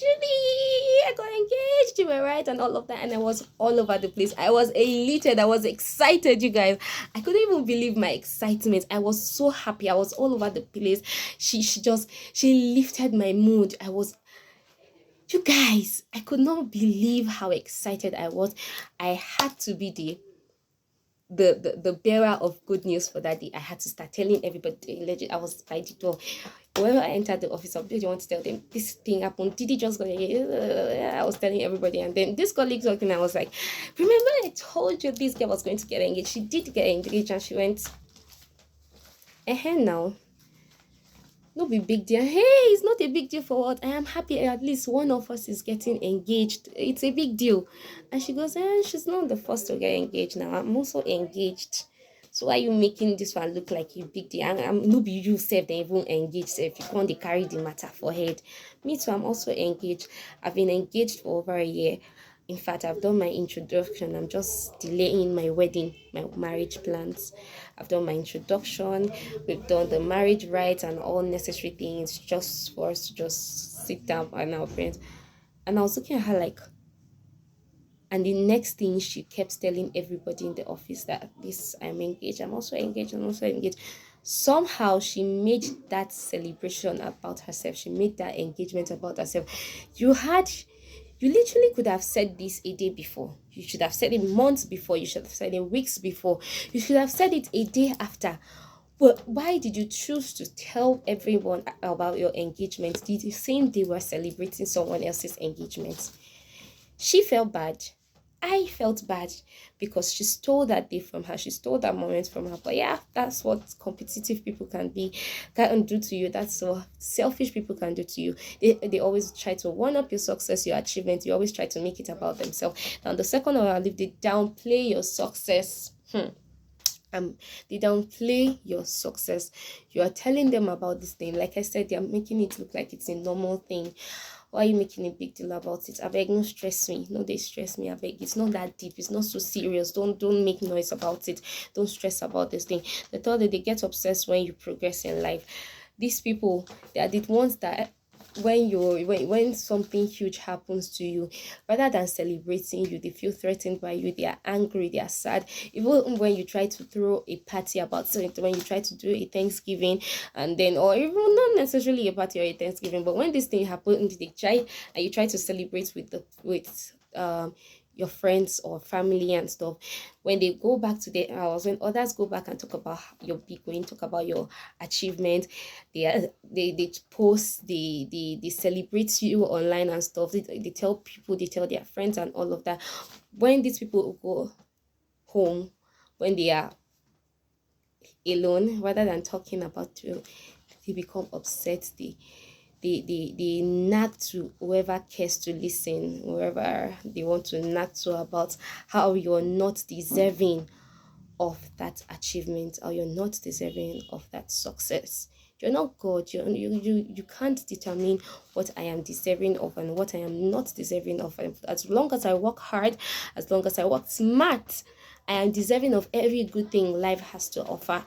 I got engaged, you were right, and all of that. And I was all over the place. I was elated, I was excited, you guys. I couldn't even believe my excitement. I was so happy. I was all over the place. She lifted my mood. You guys, I could not believe how excited I was. I had to be the bearer of good news for that day. I had to start telling everybody. Legit, I was by the door. Whenever I entered the office, I didn't want to tell them this thing happened. Did he just go? I was telling everybody, and then this colleague talking. I was like, "Remember, I told you this girl was going to get engaged. She did get engaged, and she went. Now, no be big deal. Hey, it's not a big deal for what? I am happy at least one of us is getting engaged. It's a big deal." And she goes, she's not the first to get engaged now. I'm also engaged. So why are you making this one look like a big deal? And I'm no be you self, they even engaged. If you want to carry the matter for head. Me too, I'm also engaged. I've been engaged for over a year. In fact, I've done my introduction. I'm just delaying my wedding, my marriage plans. I've done my introduction. We've done the marriage rites and all necessary things just for us to just sit down and our friends. And I was looking at her like, and the next thing she kept telling everybody in the office that this, I'm engaged, I'm also engaged, I'm also engaged. Somehow she made that celebration about herself. She made that engagement about herself. You literally could have said this a day before. You should have said it months before. You should have said it weeks before. You should have said it a day after. But why did you choose to tell everyone about your engagement the same day we're celebrating someone else's engagement? She felt bad. I felt bad because she stole that day from her. She stole that moment from her. But yeah, that's what competitive people can do to you. That's what selfish people can do to you. They always try to one up your success, your achievement. You always try to make it about themselves. Now, the second one, if they downplay your success, they downplay your success. You are telling them about this thing. Like I said, they are making it look like it's a normal thing. Why are you making a big deal about it? I beg, no stress me. No, they stress me. I beg, it's not that deep. It's not so serious. Don't make noise about it. Don't stress about this thing. The third, they get obsessed when you progress in life. These people, they are the ones that when something huge happens to you, rather than celebrating you, they feel threatened by you. They are angry, they are sad. Even when you try to throw a party about something, when you try to do a Thanksgiving, and then, or even not necessarily a party or a Thanksgiving, but when this thing happens, they try and you try to celebrate with your friends or family and stuff. When they go back to their house, when others go back and talk about your big win, talk about your achievement, they post, they celebrate you online and stuff. They tell people, they tell their friends and all of that. When these people go home, when they are alone, rather than talking about you, they become upset. They nag to whoever cares to listen, whoever they want to nag to about how you're not deserving of that achievement, or you're not deserving of that success. You're not God. You can't determine what I am deserving of and what I am not deserving of. And as long as I work hard, as long as I work smart, I am deserving of every good thing life has to offer.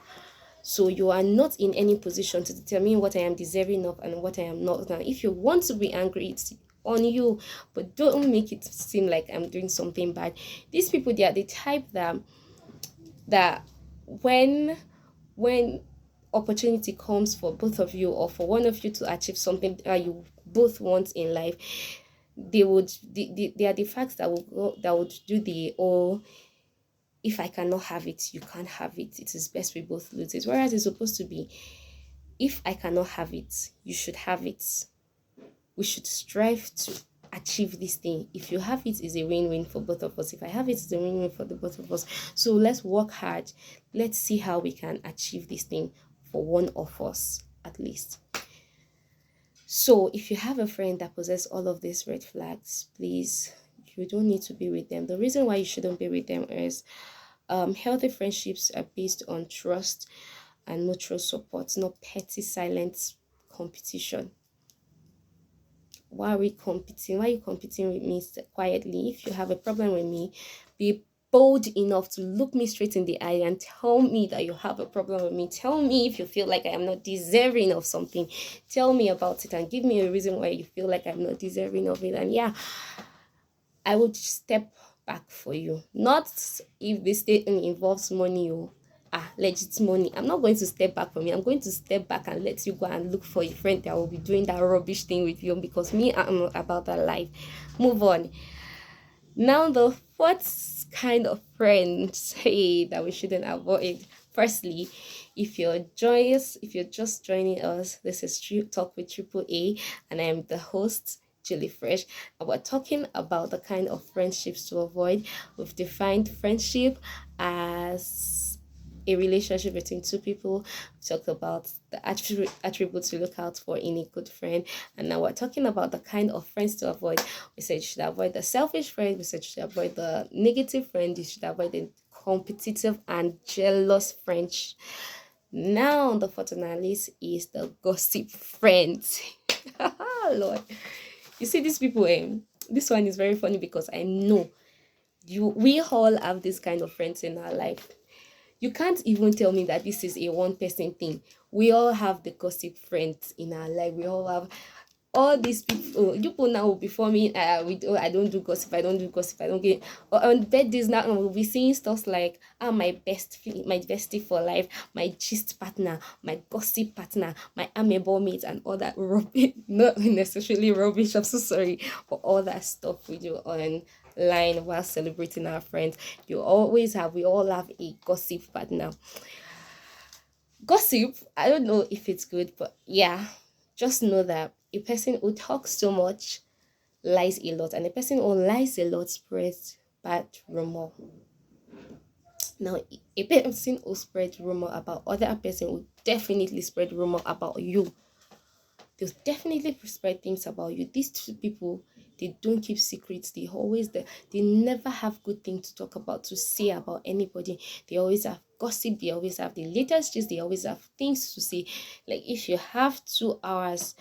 So you are not in any position to determine what I am deserving of and what I am not. Now, if you want to be angry, it's on you, but don't make it seem like I'm doing something bad. These people, they are the type that when opportunity comes for both of you, or for one of you to achieve something that you both want in life, they are the facts that would do the, or if I cannot have it, you can't have it. It is best we both lose it. Whereas it's supposed to be, if I cannot have it, you should have it. We should strive to achieve this thing. If you have it, is a win-win for both of us. If I have it, it's a win-win for the both of us. So let's work hard. Let's see how we can achieve this thing for one of us at least. So if you have a friend that possesses all of these red flags, please, you don't need to be with them. The reason why you shouldn't be with them is healthy friendships are based on trust and mutual support, not petty silent competition. Why are we competing? Why are you competing with me quietly? If you have a problem with me, be bold enough to look me straight in the eye and tell me that you have a problem with me. Tell me if you feel like I am not deserving of something. Tell me about it and give me a reason why you feel like I'm not deserving of it. And yeah, I would step back for you. Not if this thing involves money or legit money. I'm not going to step back from you. I'm going to step back and let you go and look for a friend that will be doing that rubbish thing with you, because me, I'm not about that life. Move on. Now, the fourth kind of friends, hey, that we shouldn't avoid. Firstly, if you're just joining us, this is Talk with Triple A, and I'm the host, Julie Fresh, and we're talking about the kind of friendships to avoid. We've defined friendship as a relationship between two people. We talked about the attributes to look out for in a good friend, and now we're talking about the kind of friends to avoid. We said you should avoid the selfish friend. We said you should avoid the negative friend. You should avoid the competitive and jealous friend. Now the fourth on our list is the gossip friends. Lord, you see these people. This one is very funny because I know we all have this kind of friends in our life. You can't even tell me that this is a one person thing. We all have the gossip friends in our life. We all have all these people now before me. I don't do gossip. I don't do gossip. I don't get. On birthdays now, we'll be seeing stuff like my bestie for life, my gist partner, my gossip partner, my amable mate, and all that rubbish. Not necessarily rubbish. I'm so sorry, but all that stuff we do online while celebrating our friends. We all have a gossip partner. Gossip, I don't know if it's good, but yeah, just know that a person who talks so much lies a lot, and a person who lies a lot spreads bad rumor. Now, a person who spreads rumor about other person will definitely spread rumor about you. They'll definitely spread things about you. These two people, they don't keep secrets. They never have good things to talk about, to say about anybody. They always have gossip. They always have the latest gist. They always have things to say. Like if you have 2 hours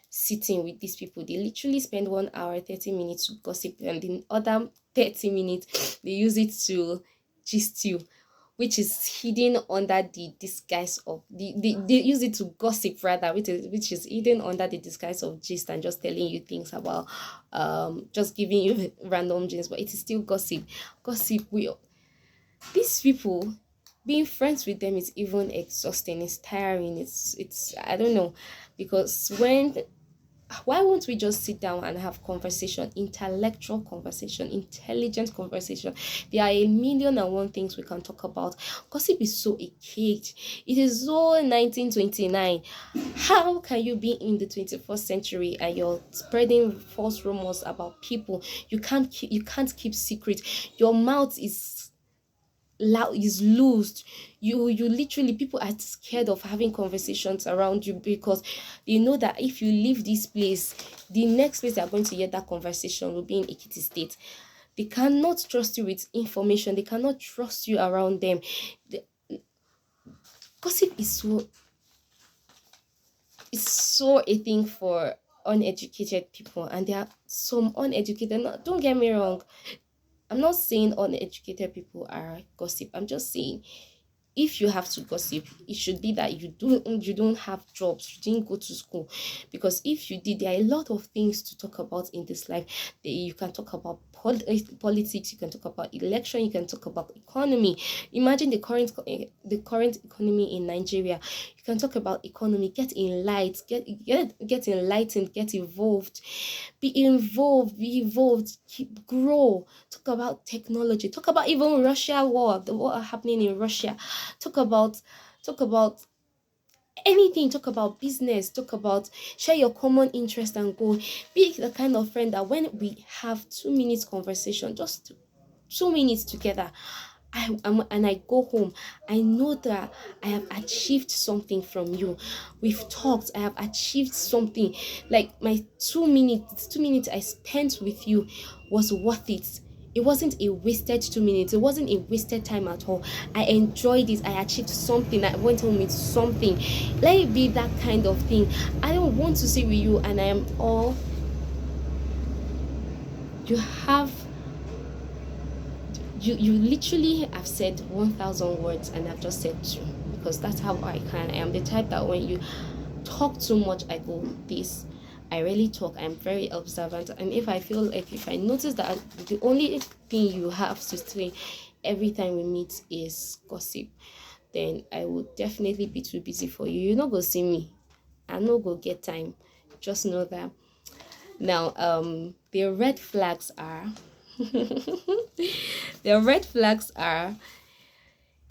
sitting with these people, they literally spend 1 hour 30 minutes to gossip, and the other 30 minutes they use it to gist you, which is hidden under the disguise of they use it to gossip rather, which is hidden under the disguise of gist and just telling you things about just giving you random gist, but it is still gossip. These people, being friends with them is even exhausting. It's tiring. It's I don't know, because why won't we just sit down and have conversation, intellectual conversation, intelligent conversation? There are a million and one things we can talk about. Gossip is so archaic. It is so 1929. How can you be in the 21st century and you're spreading false rumors about people? You can't keep secret. Your mouth is loud, is loosed. You literally, people are scared of having conversations around you because they know that if you leave this place, the next place they are going to hear that conversation will be in Ekiti State. They cannot trust you with information. They cannot trust you around them. Gossip is so a thing for uneducated people, and there are some uneducated. Don't get me wrong, I'm not saying uneducated people are gossip. I'm just saying if you have to gossip, it should be that you don't have jobs, you didn't go to school. Because if you did, there are a lot of things to talk about in this life. You can talk about politics, you can talk about election, you can talk about economy. Imagine the current economy in Nigeria. You can talk about economy. Get enlightened, get enlightened, get involved, be evolved, keep grow. Talk about technology. Talk about even Russia war, the war happening in Russia. Talk about anything. Talk about business. Talk about share your common interest and goal. Be the kind of friend that when we have 2 minutes conversation, just 2 minutes together, and I go home, I know that I have achieved something from you. We've talked, I have achieved something. Like my 2 minutes I spent with you was worth it. It wasn't a wasted 2 minutes. It wasn't a wasted time at all. I enjoyed it. I achieved something. I went home with something. Let it be that kind of thing. I don't want to sit with you and I am all you have. You literally have said 1,000 words and I've just said 2, because that's how I can. I am the type that when you talk too much, I go this. I really talk. I'm very observant, and if I notice that the only thing you have to say every time we meet is gossip, then I would definitely be too busy for you. You're not gonna see me. I'm not gonna get time. Just know that. Now, the red flags are the red flags are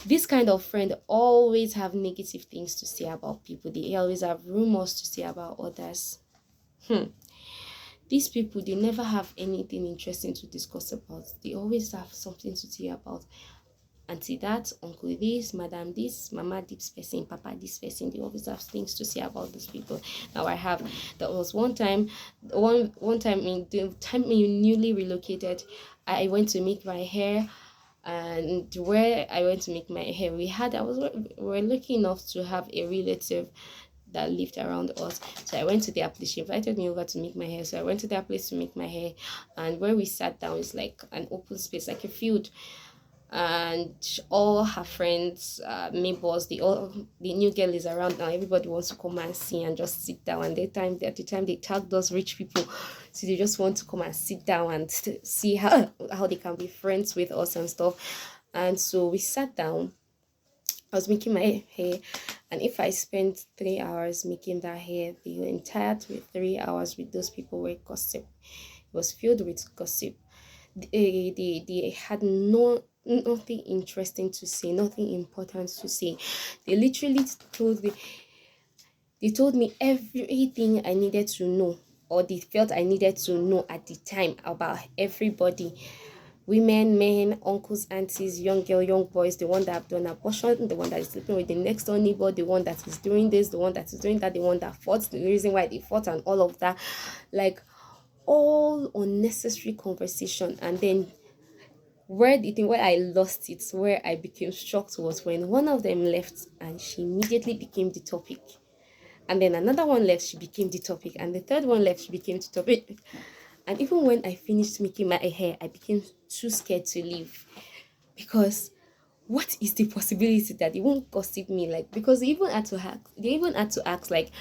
this kind of friend always have negative things to say about people. They always have rumors to say about others. These people, they never have anything interesting to discuss about. They always have something to say about auntie that, uncle this, madam this, mama this person, papa this person. They always have things to say about these people. Now there was one time in the time you newly relocated, I went to make my hair, and where I went to make my hair, we were lucky enough to have a relative that lived around us. So I went to their place. She invited me over to make my hair. So I went to their place to make my hair, and where we sat down is like an open space, like a field. And all her friends, neighbors, the new girl is around now. Everybody wants to come and see and just sit down. And at the time they tag those rich people, so they just want to come and sit down and see how they can be friends with us and stuff. And so we sat down. I was making my hair, and if I spent 3 hours making that hair, the entire 3 hours with those people were gossip. It was filled with gossip. They had nothing interesting to say, nothing important to say. They literally told me everything I needed to know, or they felt I needed to know at the time about everybody. Women, men, uncles, aunties, young girl, young boys, the one that have done abortion, the one that is sleeping with the next door neighbor, the one that is doing this, the one that is doing that, the one that fought, the reason why they fought, and all of that. Like, all unnecessary conversation. And then where I lost it, where I became shocked, was when one of them left and she immediately became the topic. And then another one left, she became the topic. And the third one left, she became the topic. And even when I finished making my hair, I became too scared to leave, because what is the possibility that they won't gossip me? Like, because they even had to ask, like,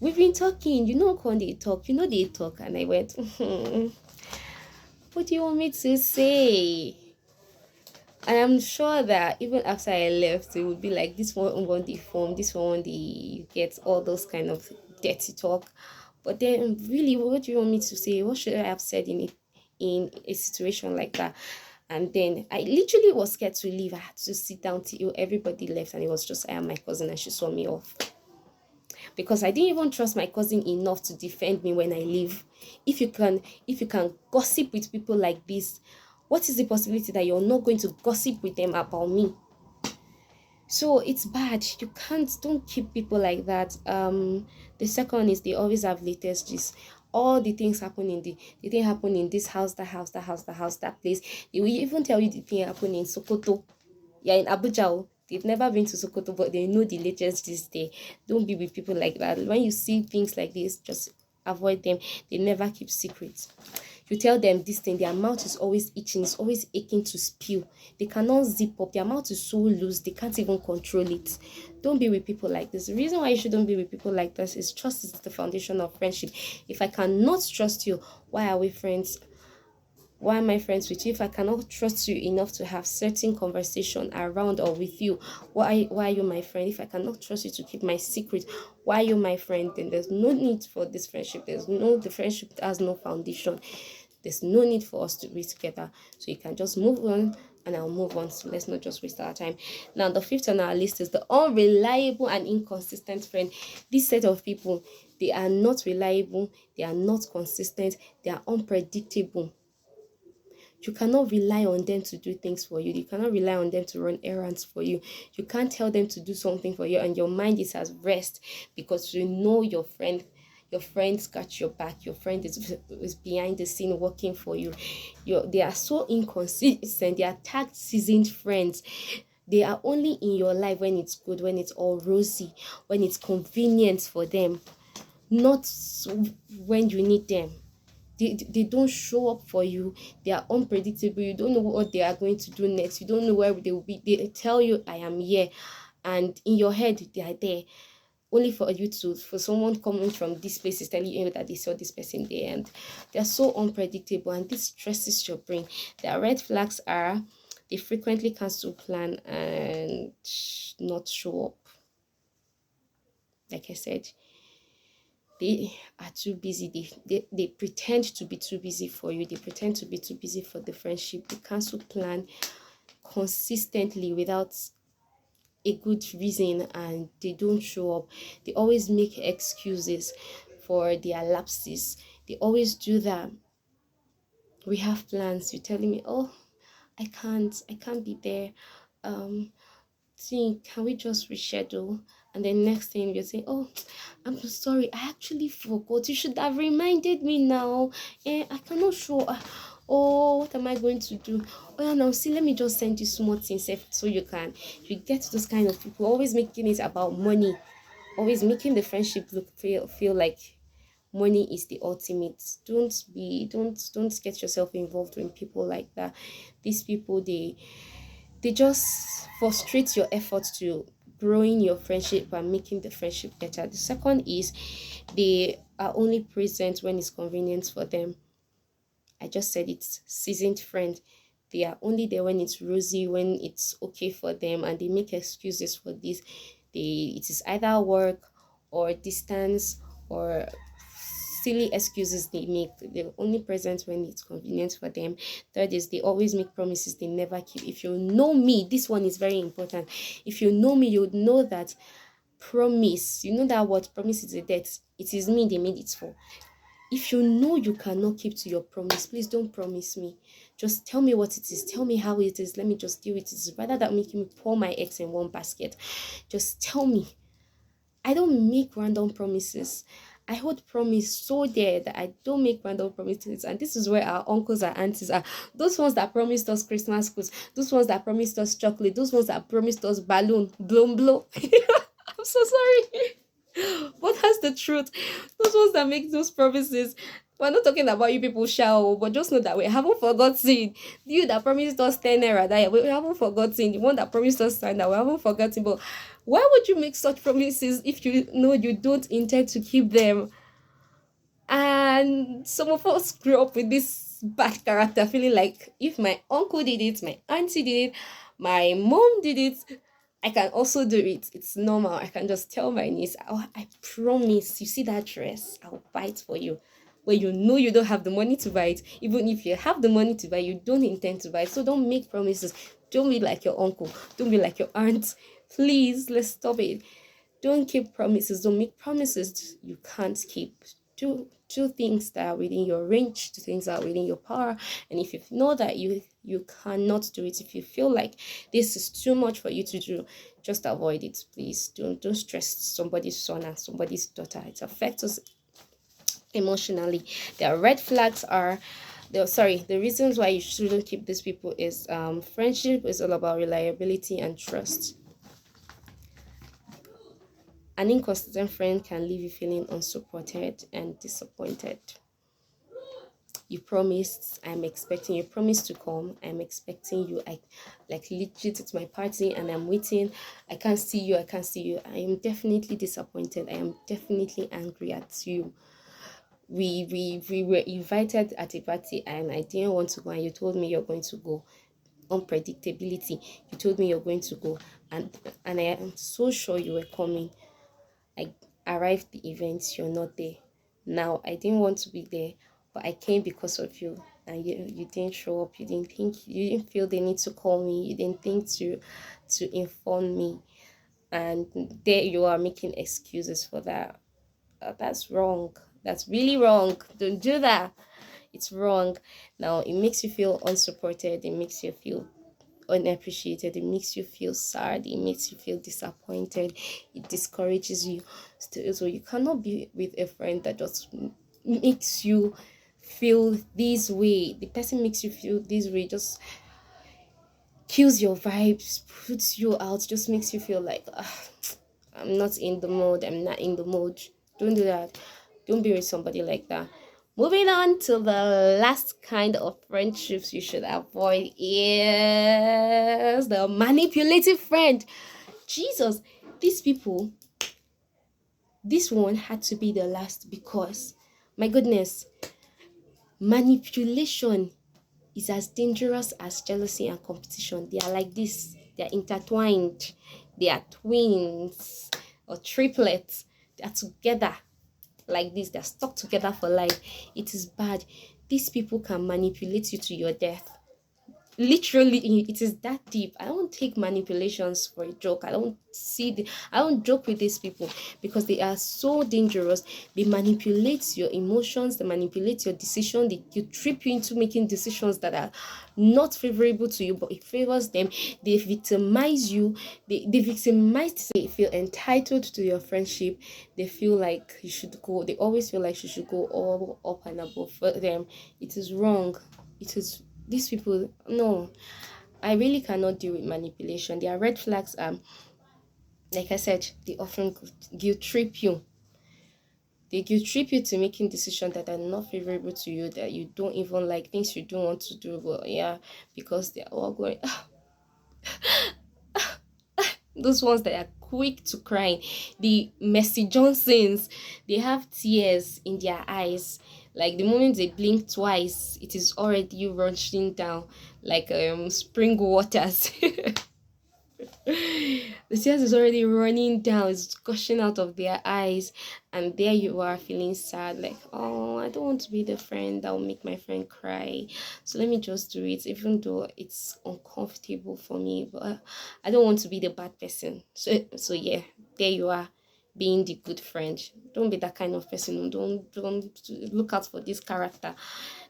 we've been talking, when they talk, they talk. And I went, what do you want me to say? And I'm sure that even after I left, it would be like, this one on the phone, this one on the get all those kind of dirty talk. But then, really, what do you want me to say? What should I have said in a situation like that? And then I literally was scared to leave. I had to sit down till everybody left, and it was just I and my cousin, and she saw me off. Because I didn't even trust my cousin enough to defend me when I leave. If you can gossip with people like this, what is the possibility that you're not going to gossip with them about me? So it's bad. Don't keep people like that. The second is they always have latest gist. All the things happen the thing happen in this house, that house, that place. They will even tell you the thing happen in Sokoto. Yeah, in Abuja. They've never been to Sokoto, but they know the latest gist there. Don't be with people like that. When you see things like this, just avoid them. They never keep secrets. You tell them this thing, their mouth is always itching, it's always aching to spew. They cannot zip up. Their mouth is so loose, they can't even control it. Don't be with people like this. The reason why you shouldn't be with people like this is trust is the foundation of friendship. If I cannot trust you, why are we friends? Why am I friends with you if I cannot trust you enough to have certain conversation around or with you? Why are you my friend? If I cannot trust you to keep my secret, why are you my friend? Then there's no need for this friendship. The friendship has no foundation. There's no need for us to be together. So you can just move on and I'll move on. So let's not just waste our time. Now, the fifth on our list is the unreliable and inconsistent friend. This set of people, they are not reliable, they are not consistent, they are unpredictable. You cannot rely on them to do things for you. You cannot rely on them to run errands for you. You can't tell them to do something for you and your mind is at rest because you know your friends got your back. Your friend is behind the scene working for you. They are so inconsistent. They are tagged seasoned friends. They are only in your life when it's good, when it's all rosy, when it's convenient for them, not when you need them. They don't show up for you. They are unpredictable. You don't know what they are going to do next. You don't know where they will be. They tell you, I am here, and in your head they are there, only for you to for someone coming from this place is telling you that they saw this person there, and they're so unpredictable, and this stresses your brain. Their red flags are they frequently cancel plan and not show up. Like I said, they are too busy. They pretend to be too busy for you. They pretend to be too busy for the friendship. They cancel plan consistently without a good reason, and they don't show up. They always make excuses for their lapses. They always do that. We have plans. You're telling me, oh, I can't be there. See, can we just reschedule? And then next thing you're saying, oh, I'm so sorry, I actually forgot. You should have reminded me now. I cannot show. Oh, what am I going to do? Oh yeah, now see, let me just send you small things so you get those kind of people always making it about money, always making the friendship feel like money is the ultimate. Don't get yourself involved in people like that. These people, they just frustrate your efforts to growing your friendship and making the friendship better. The second is they are only present when it's convenient for them. I just said it's seasoned friend. They are only there when it's rosy, when it's okay for them, and they make excuses for this. It is either work or distance or silly excuses they make. They're only present when it's convenient for them. Third is they always make promises they never keep. If you know me, this one is very important. If you know me, you would know that promise, you know that word promise is a debt. It is me they made it for. If you know you cannot keep to your promise, please don't promise me. Just tell me what it is. Tell me how it is. Let me just deal with it. Rather than making me pour my eggs in one basket, just tell me. I don't make random promises. I hold promise so dear that I don't make random promises. And this is where our uncles and aunties are. Those ones that promised us Christmas goods, those ones that promised us chocolate, those ones that promised us balloon, blow. I'm so sorry. But that's the truth. Those ones that make those promises. We're not talking about you people shall, but just know that we haven't forgotten. You that promised us 10 naira that we haven't forgotten. The one that promised us that we haven't forgotten. But why would you make such promises if you know you don't intend to keep them? And some of us grew up with this bad character, feeling like if my uncle did it, my auntie did it, my mom did it, I can also do it. It's normal. I can just tell my niece, oh, I promise, you see that dress, I'll buy it for you. When you know you don't have the money to buy it, even if you have the money to buy it, you don't intend to buy it. So don't make promises. Don't be like your uncle. Don't be like your aunt. Please, let's stop it. Don't keep promises. Don't make promises you can't keep. Do things that are within your range, do things that are within your power. And if you know that you cannot do it, if you feel like this is too much for you to do, just avoid it, please. Don't stress somebody's son and somebody's daughter. It affects us emotionally. Their red flags are the reasons why you shouldn't keep these people is friendship is all about reliability and trust. An inconsistent friend can leave you feeling unsupported and disappointed. You promised, I'm expecting, you promised to come, I'm expecting you, I like legit, it's my party and I'm waiting, I can't see you, I am definitely disappointed, I am definitely angry at you. We were invited at a party and I didn't want to go, and you told me you're going to go. Unpredictability. You told me you're going to go, and I am so sure you were coming. I arrived the event, you're not there. Now I didn't want to be there, but I came because of you. And you didn't show up. You didn't feel the need to call me. You didn't think to inform me. And there you are making excuses for that. That's wrong. That's really wrong. Don't do that. It's wrong. Now it makes you feel unsupported. It makes you feel unappreciated. It makes you feel sad. It makes you feel disappointed. It discourages you. So you cannot be with a friend that just makes you feel this way. The person makes you feel this way, just kills your vibes, puts you out, just makes you feel like I'm not in the mood. I'm not in the mood. Don't do that. Don't be with somebody like that. Moving on to the last kind of friendships you should avoid is the manipulative friend. Jesus, these people, this one had to be the last because, my goodness, manipulation is as dangerous as jealousy and competition. They are like this. They are intertwined. They are twins or triplets. They are together like this. They're stuck together for life. It is bad. These people can manipulate you to your death. Literally, it is that deep. I don't take manipulations for a joke. I don't joke with these people because they are so dangerous. They manipulate your emotions, they manipulate your decision, they trip you into making decisions that are not favorable to you, but it favors them. They victimize you. They victimize. They feel entitled to your friendship. They feel like you should go. They always feel like you should go all up and above for them. It is wrong. It is. These people, no, I really cannot deal with manipulation. Their red flags are, like I said, they often guilt trip you. They guilt trip you to making decisions that are not favorable to you, that you don't even like, things you don't want to do, but yeah, because they're all going, those ones that are quick to cry, the Mercy Johnsons, they have tears in their eyes. Like the moment they blink twice, it is already rushing down like spring waters. The tears is already running down, it's gushing out of their eyes, and there you are feeling sad, like, oh, I don't want to be the friend that will make my friend cry, so let me just do it, even though it's uncomfortable for me, but I don't want to be the bad person. So yeah, there you are, being the good friend. Don't be that kind of person. Don't look out for this character.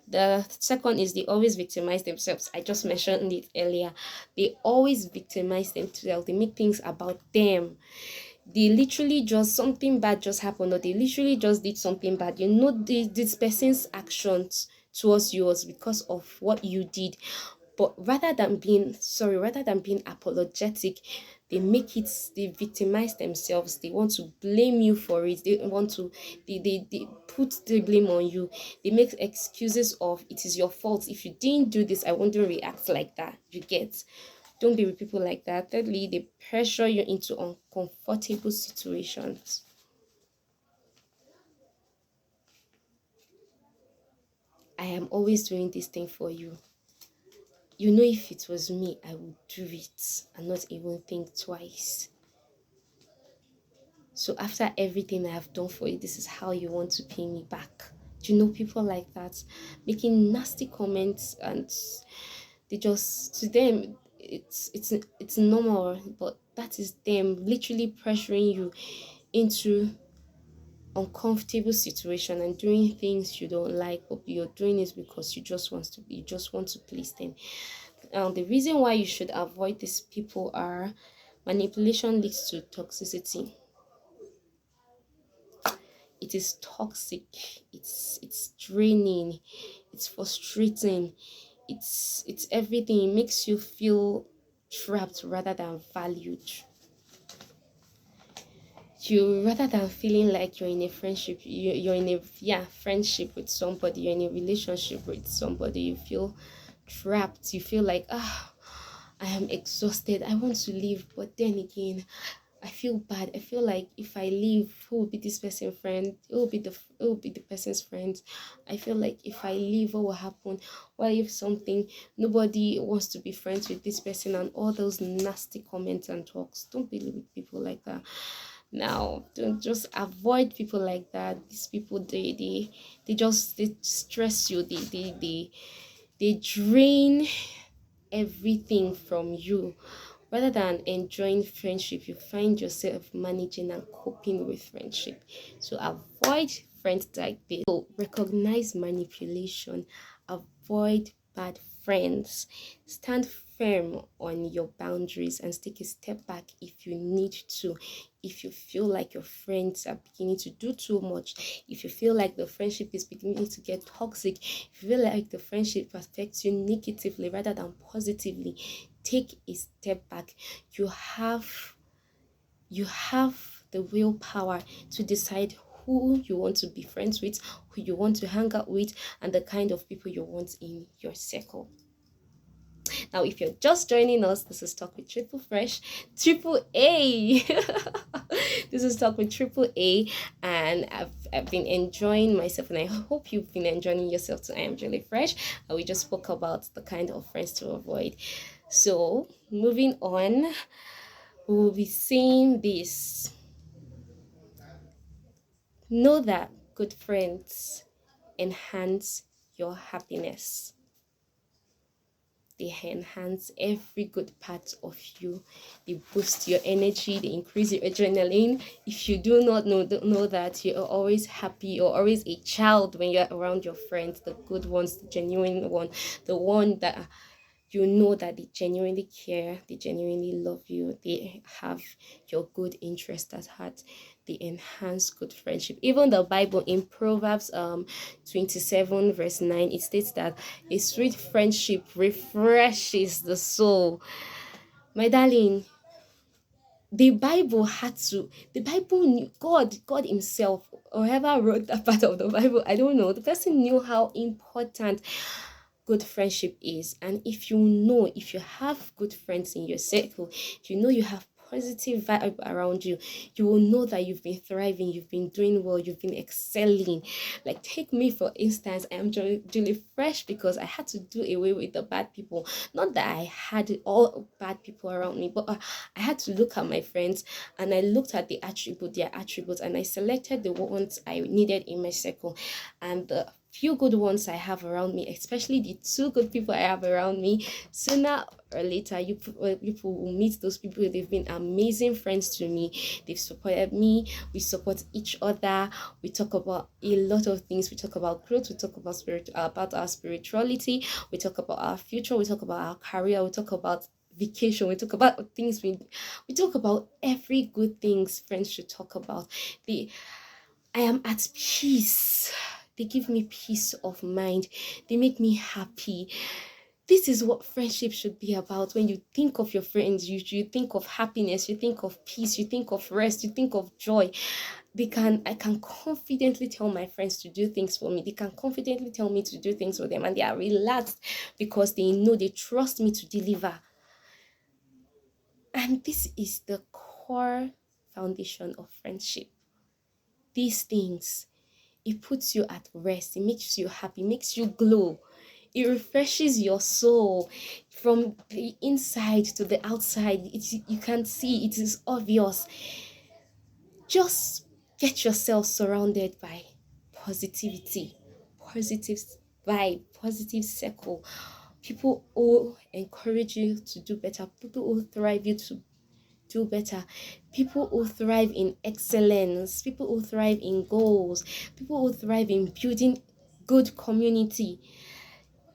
The second is they always victimize themselves. I just mentioned it earlier. They always victimize themselves. They make things about them. They literally just, something bad just happened, or they literally just did something bad. You know, this person's actions towards you was because of what you did. But rather than being sorry, rather than being apologetic, they victimize themselves. They want to blame you for it. They put the blame on you. They make excuses of, it is your fault. If you didn't do this, I wouldn't react like that. You get? Don't be with people like that. Thirdly, they pressure you into uncomfortable situations. I am always doing this thing for you. You know, if it was me, I would do it and not even think twice. So after everything I have done for you, this is how you want to pay me back. Do you know people like that? Making nasty comments, and they just, to them, it's normal, but that is them literally pressuring you into uncomfortable situation and doing things you don't like, but you're doing it because you just want to please them. The reason why you should avoid these people are: manipulation leads to toxicity. It is toxic. It's draining. It's frustrating. It's everything. It makes you feel trapped rather than valued. You, rather than feeling like you're in a friendship, you're in a friendship with somebody, you're in a relationship with somebody, you feel trapped. You feel like, I am exhausted, I want to leave, but then again, I feel bad. I feel like if I leave, who will be this person's friend? It will be the person's friends. I feel like if I leave, what will happen? What if something nobody wants to be friends with this person and all those nasty comments and talks? Don't believe with people like that. Now, don't just avoid people like that. These people they stress you. They drain everything from you. Rather than enjoying friendship, you find yourself managing and coping with friendship. So avoid friends like this. So recognize manipulation, avoid bad friends, stand firm on your boundaries and take a step back if you need to. If you feel like your friends are beginning to do too much, if you feel like the friendship is beginning to get toxic, if you feel like the friendship affects you negatively rather than positively, take a step back. You have the willpower to decide who you want to be friends with, who you want to hang out with, and the kind of people you want in your circle. Now, if you're just joining us, this is Talk with Triple Fresh, Triple A. This is Talk with Triple A, and I've been enjoying myself, and I hope you've been enjoying yourself too. I am Julie Fresh, and we just spoke about the kind of friends to avoid. So, moving on, we'll be saying this. Know that good friends enhance your happiness. They enhance every good part of you. They boost your energy, they increase your adrenaline. If you do not know that, you're always happy, you're always a child when you're around your friends, the good ones, the genuine one, the one that you know that they genuinely care, they genuinely love you, they have your good interest at heart, they enhance good friendship. Even the Bible in Proverbs 27 verse 9, it states that a sweet friendship refreshes the soul. My darling, the Bible knew, God himself, or whoever wrote that part of the Bible, I don't know, the person knew how important good friendship is. And if you have good friends in your circle, you have positive vibe around you, you will know that you've been thriving, you've been doing well, you've been excelling. Like, take me for instance. I am Julie Fresh because I had to do away with the bad people. Not that I had all bad people around me, but I had to look at my friends, and I looked at their attributes, and I selected the ones I needed in my circle. And the few good ones I have around me, especially the two good people I have around me, sooner or later you people will meet those people. They've been amazing friends to me. They've supported me. We support each other. We talk about a lot of things. We talk about growth. We talk about our spirituality. We talk about our future. We talk about our career. We talk about vacation. We talk about things we talk about every good things friends should talk about. I am at peace. They give me peace of mind. They make me happy. This is what friendship should be about. When you think of your friends, you think of happiness, you think of peace, you think of rest, you think of joy. I can confidently tell my friends to do things for me. They can confidently tell me to do things for them, and they are relaxed because they trust me to deliver. And this is the core foundation of friendship. These things, it puts you at rest, it makes you happy, makes you glow, it refreshes your soul from the inside to the outside. You can see, it is obvious. Just get yourself surrounded by positivity, positive vibe, positive circle, people who encourage you to do better, people who thrive you to do better, people who thrive in excellence, people who thrive in goals, people who thrive in building good community.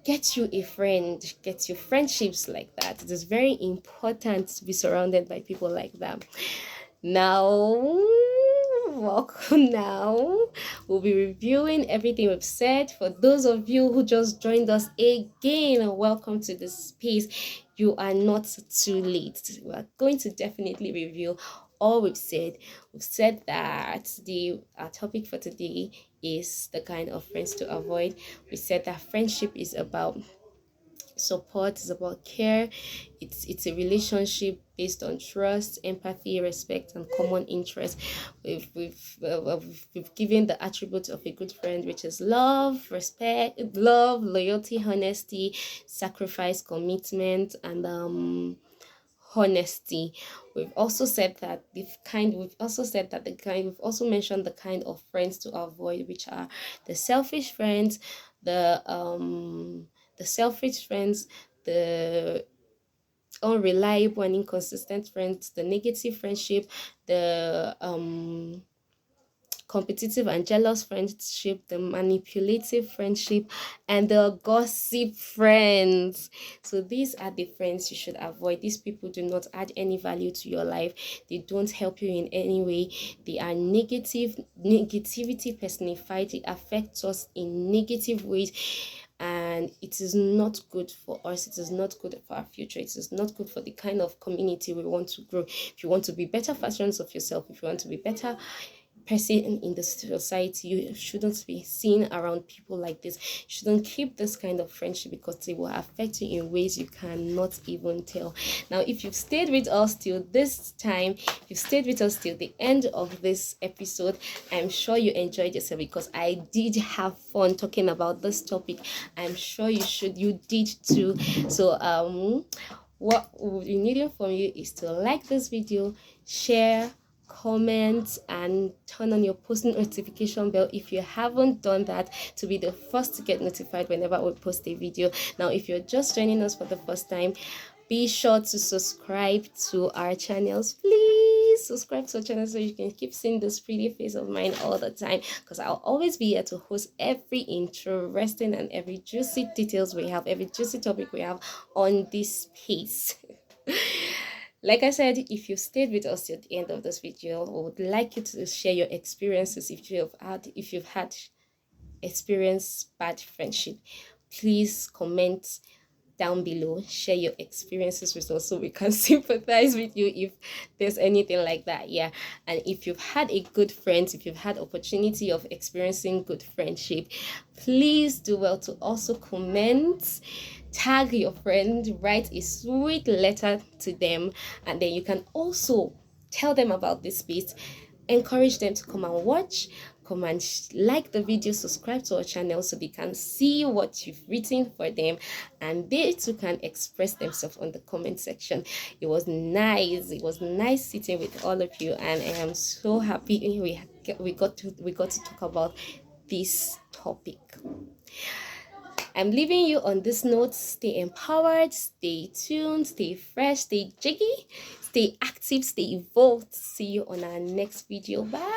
Get you a friend, get you friendships like that. It is very important to be surrounded by people like that. Now, welcome. Now we'll be reviewing everything we've said. For those of you who just joined us again, welcome to the space. You are not too late. We are going to definitely review all we've said. We've said that the topic for today is the kind of friends to avoid. We said that friendship is about support, it's about care. It's a relationship based on trust, empathy, respect, and common interest. We've given the attributes of a good friend, which is love, respect, love, loyalty, honesty, sacrifice, commitment, and honesty. We've also said that we've also mentioned the kind of friends to avoid, which are the selfish friends, the selfish friends, the unreliable and inconsistent friends, the negative friendship, the competitive and jealous friendship, the manipulative friendship, and the gossip friends. So these are the friends you should avoid. These people do not add any value to your life. They don't help you in any way. They are negativity personified. They affect us in negative ways, and it is not good for us. It is not good for our future. It is not good for the kind of community we want to grow. If you want to be better versions of yourself, if you want to be better person in the society, you shouldn't be seen around people like this. You shouldn't keep this kind of friendship, because they will affect you in ways you cannot even tell. Now, if you've stayed with us till this time, if you've stayed with us till the end of this episode, I'm sure you enjoyed yourself, because I did have fun talking about this topic. I'm sure you did too. So what we're needing from you is to like this video, share, comment, and turn on your post notification bell if you haven't done that, to be the first to get notified whenever we post a video. Now, if you're just joining us for the first time, be sure to subscribe to our channels. Please subscribe to our channel so you can keep seeing this pretty face of mine all the time, because I'll always be here to host every interesting and every juicy details we have, every juicy topic we have on this space. Like I said, if you stayed with us at the end of this video, we would like you to share your experiences. If you've had experienced bad friendship, please comment down below, share your experiences with us so we can sympathize with you if there's anything like that. Yeah. And if you've had a good friend, if you've had opportunity of experiencing good friendship, please do well to also comment, tag your friend, write a sweet letter to them, and then you can also tell them about this space, encourage them to come and watch, come and like the video, subscribe to our channel so they can see what you've written for them, and they too can express themselves on the comment section. It was nice sitting with all of you, and I am so happy we got to talk about this topic. I'm leaving you on this note. Stay empowered, stay tuned, stay fresh, stay jiggy, stay active, stay evolved. See you on our next video. Bye.